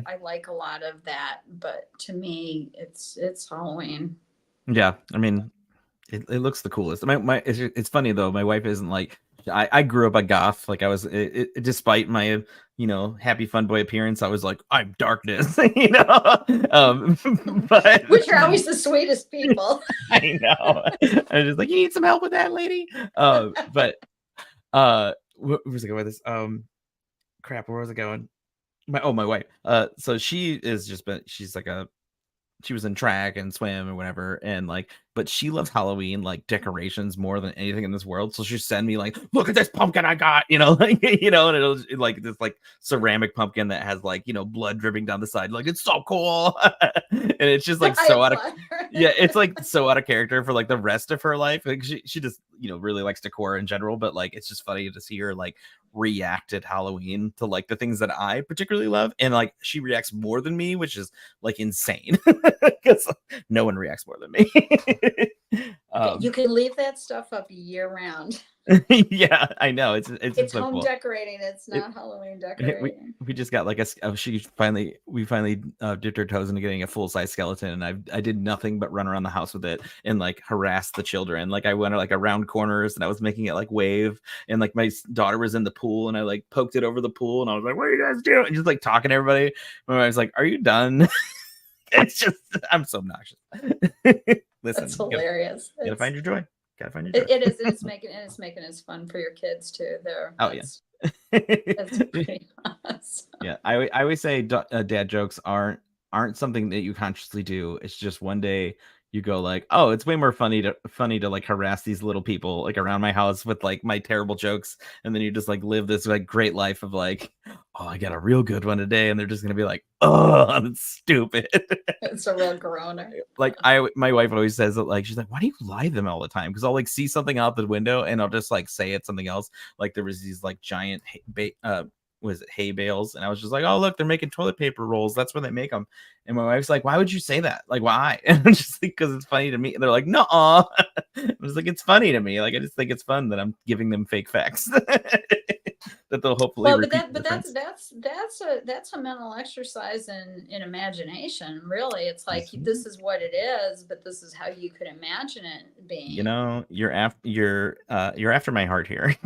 C: I like a lot of that, but to me, it's Halloween.
B: Yeah. It looks the coolest. It's funny though. My wife isn't like, I grew up a goth. Like I was, despite my, happy fun boy appearance, I was like, I'm darkness, but
C: which are always the sweetest people.
B: I know. I was just like, you need some help with that, lady. But where was I going with this? Crap, where was I going? My wife. So she was in track and swim or whatever, and like, but she loves Halloween like decorations more than anything in this world. So she'll send me like, look at this pumpkin I got, and it'll like this like ceramic pumpkin that has like blood dripping down the side, like it's so cool. And it's just like so out of it's like so out of character for like the rest of her life. Like she just really likes decor in general, but like it's just funny to see her like react at Halloween to like the things that I particularly love, and like she reacts more than me, which is like insane, because no one reacts more than me.
C: You can leave that stuff up year round.
B: Yeah, I know. It's so
C: home
B: cool.
C: decorating. It's not Halloween decorating.
B: We just got like we finally dipped our toes into getting a full-size skeleton, and I did nothing but run around the house with it and like harass the children. Like I went like around corners, and I was making it like wave, and like my daughter was in the pool, and I like poked it over the pool, and I was like, what are you guys doing? And just like talking to everybody. My wife was like, are you done? It's just, I'm so obnoxious. Listen,
C: That's hilarious.
B: you gotta find your joy. Gotta find your joy.
C: It is, and it's making it fun for your kids too.
B: Oh
C: That's
B: yeah.
C: pretty awesome.
B: Yeah, I always say dad jokes aren't something that you consciously do. It's just one day you go like, oh, it's way more funny to like harass these little people like around my house with like my terrible jokes, and then you just like live this like great life of like, oh, I got a real good one today, and they're just gonna be like, oh, that's stupid.
C: It's a real groaner.
B: Like my wife always says that, like, she's like, why do you lie to them all the time? Because I'll like see something out the window and I'll just like say it's something else. Like there was these like giant was it hay bales, and I was just like, oh look, they're making toilet paper rolls, that's where they make them. And my wife's like, why would you say that? Like, why? And I'm just like, because it's funny to me. And they're like, no. I was like, it's funny to me. Like, I just think it's fun that I'm giving them fake facts that they'll hopefully
C: that's a mental exercise in imagination. Really, it's like this is what it is, but this is how you could imagine it being.
B: You know, you're after my heart here.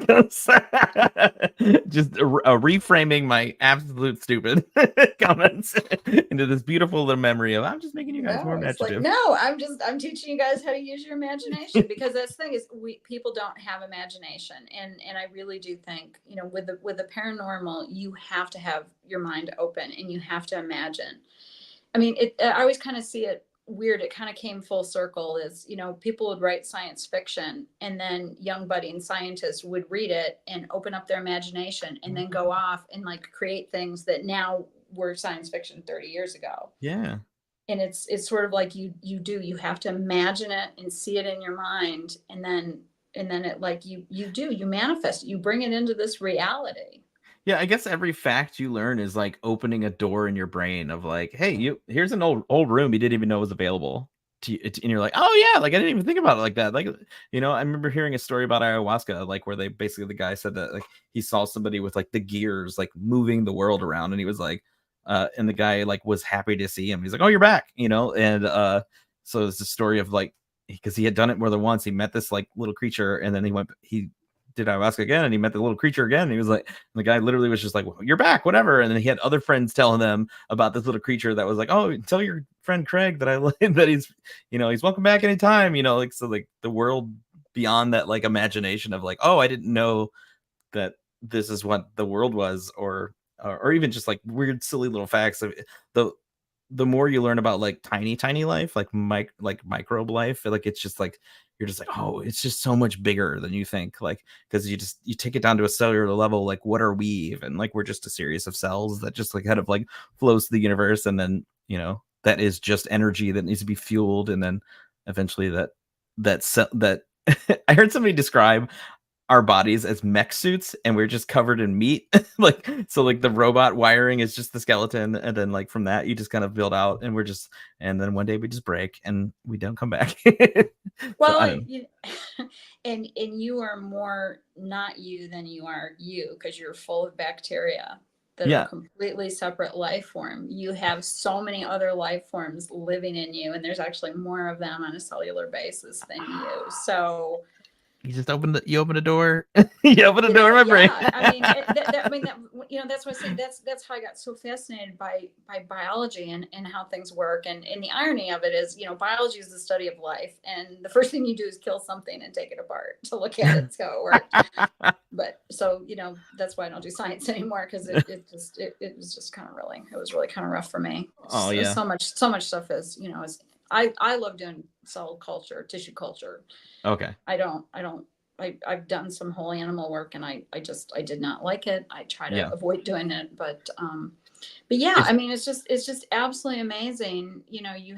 B: Just reframing my absolute stupid comments into this beautiful little memory of, I'm just making you guys more imaginative.
C: Like, no, I'm teaching you guys how to use your imagination, because that's the thing is people don't have imagination, and I really do think, you know, with the paranormal, you have to have your mind open and you have to imagine. I mean, I always kind of see it weird. It kind of came full circle. Is, you know, people would write science fiction, and then young budding scientists would read it and open up their imagination, and then go off and like create things that now were science fiction 30 years ago.
B: Yeah.
C: And it's sort of like you have to imagine it and see it in your mind, and then it like you manifest it, you bring it into this reality.
B: Yeah, I guess every fact you learn is like opening a door in your brain of like, hey, here's an old room you didn't even know was available to you, and you're like, oh yeah, like I didn't even think about it like that. Like, you know, I remember hearing a story about ayahuasca, like where the guy said that like he saw somebody with like the gears like moving the world around, and he was like, and the guy like was happy to see him. He's like, oh, you're back, you know, and so it's a story of like, because he had done it more than once. He met this like little creature, and then he did ayahuasca again, and he met the little creature again, and he was like, and the guy literally was just like, well, you're back, whatever. And then he had other friends telling them about this little creature that was like, oh, tell your friend Craig that that he's, you know, he's welcome back anytime, you know, like, so like the world beyond that like imagination of like, oh, I didn't know that this is what the world was, or even just like weird silly little facts of the more you learn about like tiny life, like microbe life, like it's just like you're just like, oh, it's just so much bigger than you think, like, because you take it down to a cellular level, like what are we even, like we're just a series of cells that just like kind of like flows through the universe, and then, you know, that is just energy that needs to be fueled, and then eventually that I heard somebody describe our bodies as mech suits, and we're just covered in meat. Like, so like the robot wiring is just the skeleton, and then like from that you just kind of build out, and then one day we just break and we don't come back.
C: Well, so, and you are more not you than you are you, because you're full of bacteria that are a completely separate life form. You have so many other life forms living in you, and there's actually more of them on a cellular basis than you. So
B: you just open a door. You open a door in my brain.
C: I mean, you know, that's what I say. That's how I got so fascinated by biology and how things work. And the irony of it is, you know, biology is the study of life, and the first thing you do is kill something and take it apart to look at it, see how it works. But so, you know, that's why I don't do science anymore, because it was just kind of it was really kind of rough for me.
B: Oh yeah.
C: So much stuff is, you know, I love doing cell culture, tissue culture.
B: Okay.
C: I've done some whole animal work, and I did not like it. I try to avoid doing it, but yeah, I mean, it's just absolutely amazing. You know, you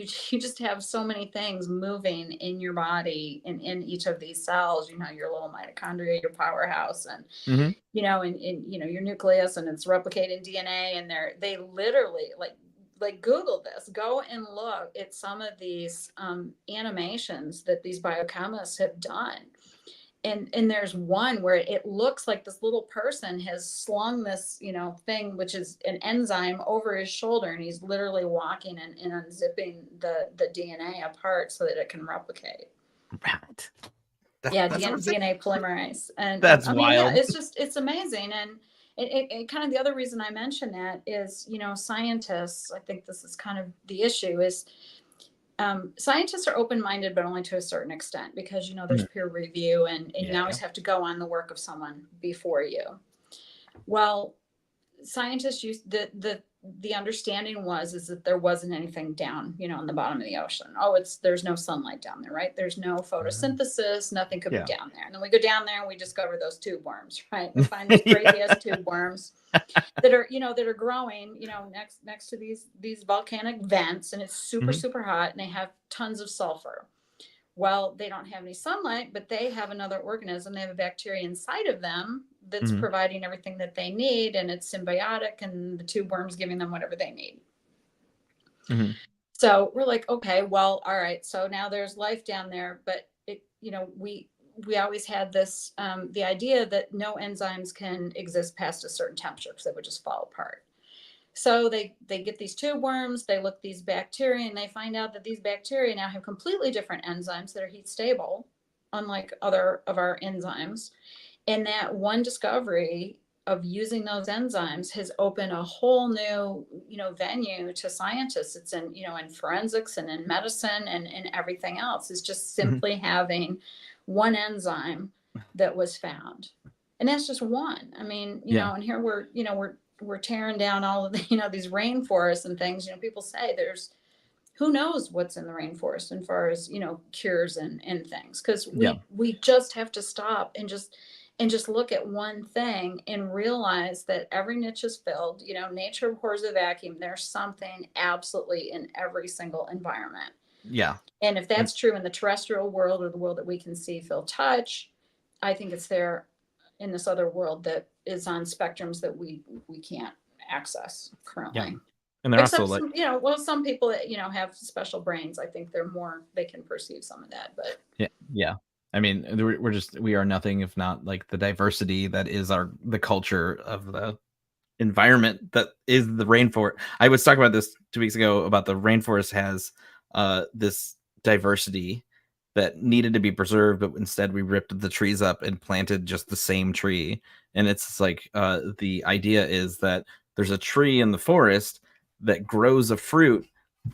C: just have so many things moving in your body and in each of these cells, you know, your little mitochondria, your powerhouse, and, you know, and you know, your nucleus, and it's replicating DNA, and they literally like Google this, go and look at some of these animations that these biochemists have done. And there's one where it looks like this little person has slung this, you know, thing, which is an enzyme, over his shoulder, and he's literally walking and unzipping the DNA apart so that it can replicate.
B: Right.
C: That's DNA polymerase. And
B: that's wild.
C: Yeah, it's amazing. And kind of the other reason I mention that is, scientists, I think this is kind of the issue is, scientists are open-minded, but only to a certain extent, because, there's peer review and you always have to go on the work of someone before you. Well, scientists use the understanding is that there wasn't anything down, in the bottom of the ocean. There's no sunlight down there, right? There's no photosynthesis, nothing could be down there. And then we go down there and we discover those tube worms, right? We find these crazy ass tube worms that are growing, next to these volcanic vents, and it's super, super hot, and they have tons of sulfur. Well, they don't have any sunlight, but they have another organism. They have a bacteria inside of them that's providing everything that they need, and it's symbiotic, and the tube worm's giving them whatever they need. So we're like, okay, well, all right. So now there's life down there, but we always had this, the idea that no enzymes can exist past a certain temperature because they would just fall apart. So they get these tube worms, they look these bacteria, and they find out that these bacteria now have completely different enzymes that are heat stable, unlike other of our enzymes. And that one discovery of using those enzymes has opened a whole new, venue to scientists. It's in, in forensics and in medicine and everything else. Is just simply having one enzyme that was found. And that's just one. I mean, and here we're tearing down all of the, these rainforests and things. People say who knows what's in the rainforest as far as, cures and things. Because we just have to stop and just look at one thing and realize that every niche is filled. Nature abhors a vacuum. There's something absolutely in every single environment.
B: Yeah.
C: And if that's true in the terrestrial world or the world that we can see, feel, touch, I think it's there in this other world that is on spectrums that we can't access currently. Yeah.
B: And they're
C: Except
B: also
C: some, some people that, have special brains. I think they can perceive some of that, but
B: yeah. I mean, we are nothing if not like the diversity that is the culture of the environment that is the rainforest. I was talking about this 2 weeks ago about the rainforest has this diversity that needed to be preserved, but instead we ripped the trees up and planted just the same tree. And it's like the idea is that there's a tree in the forest that grows a fruit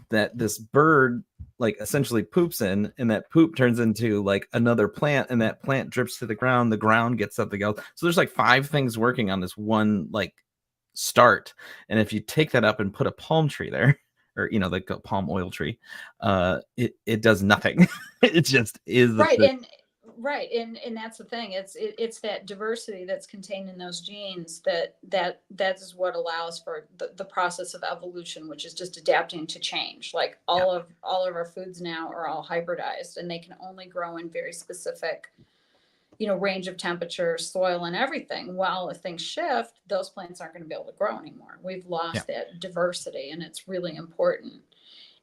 B: that this bird like essentially poops in, and that poop turns into like another plant, and that plant drips to the ground gets something else. So there's like 5 things working on this one like start. And if you take that up and put a palm tree there, or like a palm oil tree, it does nothing. It just is
C: right. And that's the thing. It's that diversity that's contained in those genes that is what allows for the process of evolution, which is just adapting to change. Like all of our foods now are all hybridized, and they can only grow in very specific range of temperature, soil, and everything. Well, if things shift, those plants aren't going to be able to grow anymore. We've lost that diversity, and it's really important.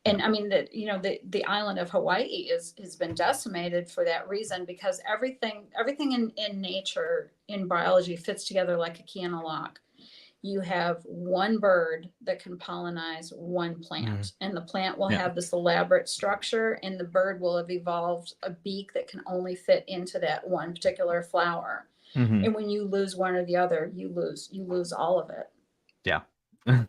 C: And I mean that, the island of Hawaii has been decimated for that reason, because everything in nature, in biology, fits together like a key in a lock. You have one bird that can pollinize one plant, and the plant will have this elaborate structure, and the bird will have evolved a beak that can only fit into that one particular flower. And when you lose one or the other, you lose all of it.
B: Yeah. I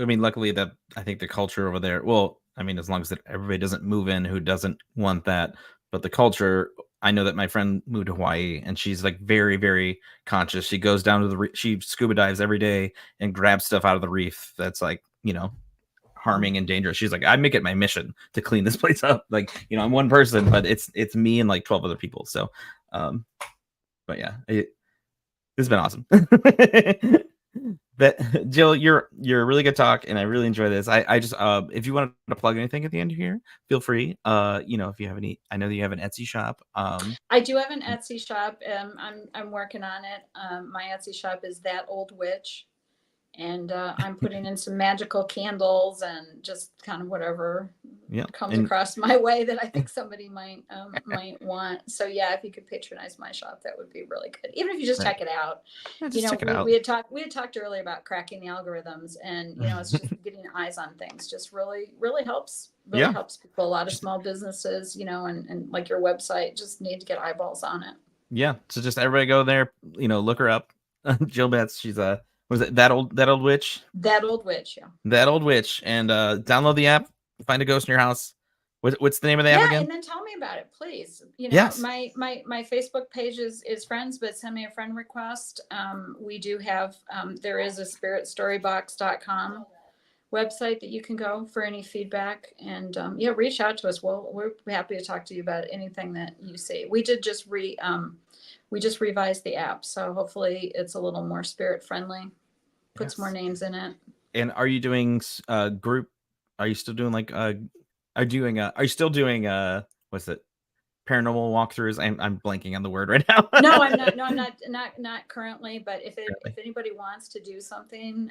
B: mean, luckily that I think the culture over there, well, I mean, as long as everybody doesn't move in who doesn't want that, but the culture, I know that my friend moved to Hawaii, and she's like very, very conscious. She goes down to she scuba dives every day and grabs stuff out of the reef that's like, harming and dangerous. She's like, I make it my mission to clean this place up. Like, I'm one person, but it's me and like 12 other people. So, but yeah, it's been awesome. But Jill, you're a really good talk, and I really enjoy this. I just if you want to plug anything at the end here, feel free. If you have any, I know that you have an Etsy shop.
C: I do have an Etsy shop. I'm working on it. My Etsy shop is That Old Witch, and I'm putting in some magical candles and just kind of whatever comes across my way that I think somebody might want. So yeah, if you could patronize my shop, that would be really good. Even if you just check it out.
B: Check it out.
C: We had talked earlier about cracking the algorithms, and it's just getting eyes on things just really helps. Helps people. A lot of small businesses, and like your website, just need to get eyeballs on it.
B: Yeah. So just everybody go there, look her up. Jill Beitz. She's was it that old witch?
C: That old witch, yeah.
B: That old witch. And download the app. Find a ghost in your house. What's the name of the app again?
C: And then tell me about it, please.
B: Yes.
C: My Facebook page is friends, but send me a friend request. We do have there is a spiritstorybox.com website that you can go for any feedback, and reach out to us. We're happy to talk to you about anything that you see. We did just revised the app, so hopefully it's a little more spirit friendly, puts more names in it.
B: And are you doing group? Are you still doing are you still doing what's it, paranormal walkthroughs? I'm blanking on the word right now.
C: No, I'm not currently, but if anybody wants to do something,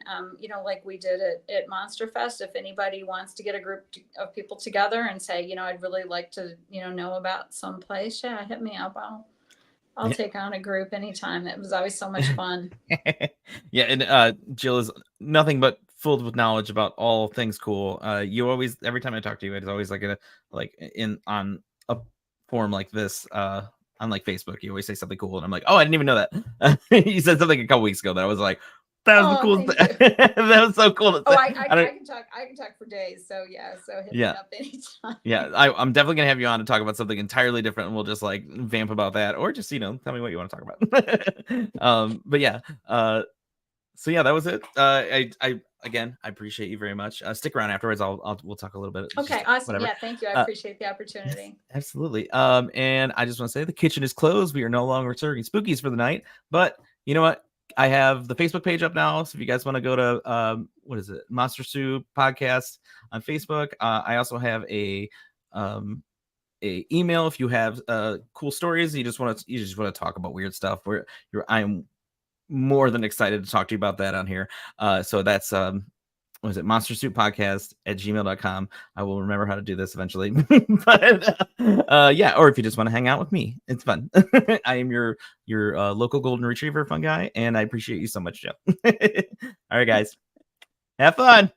C: like we did at Monster Fest, if anybody wants to get a group of people together and say, I'd really like to, know about some place, hit me up. I'll take on a group anytime. It was always so much fun.
B: Yeah, and Jill is nothing but filled with knowledge about all things cool. You always, every time I talk to you, it's always on a forum like this, on like Facebook, you always say something cool, and I'm like, oh, I didn't even know that. You said something a couple weeks ago that I was like, that was the coolest thing. That was so cool.
C: I can talk for days. So hit me up anytime.
B: Yeah, I'm definitely gonna have you on to talk about something entirely different, and we'll just like vamp about that, or just tell me what you want to talk about. But yeah, so yeah, that was it. I appreciate you very much. Stick around afterwards. We'll talk a little bit.
C: Okay, awesome. Whatever. Yeah, thank you. I appreciate the opportunity.
B: Absolutely. And I just want to say the kitchen is closed. We are no longer serving spookies for the night. But you know what? I have the Facebook page up now. So if you guys want to go to what is it, Monster Soup Podcast on Facebook. I also have a email if you have cool stories. You just want to talk about weird stuff. I'm more than excited to talk to you about that on here. So that's what is it, Monster Soup Podcast at gmail.com. I will remember how to do this eventually. But or if you just want to hang out with me, it's fun. I am your local golden retriever fun guy, and I appreciate you so much, Joe. All right, guys, have fun.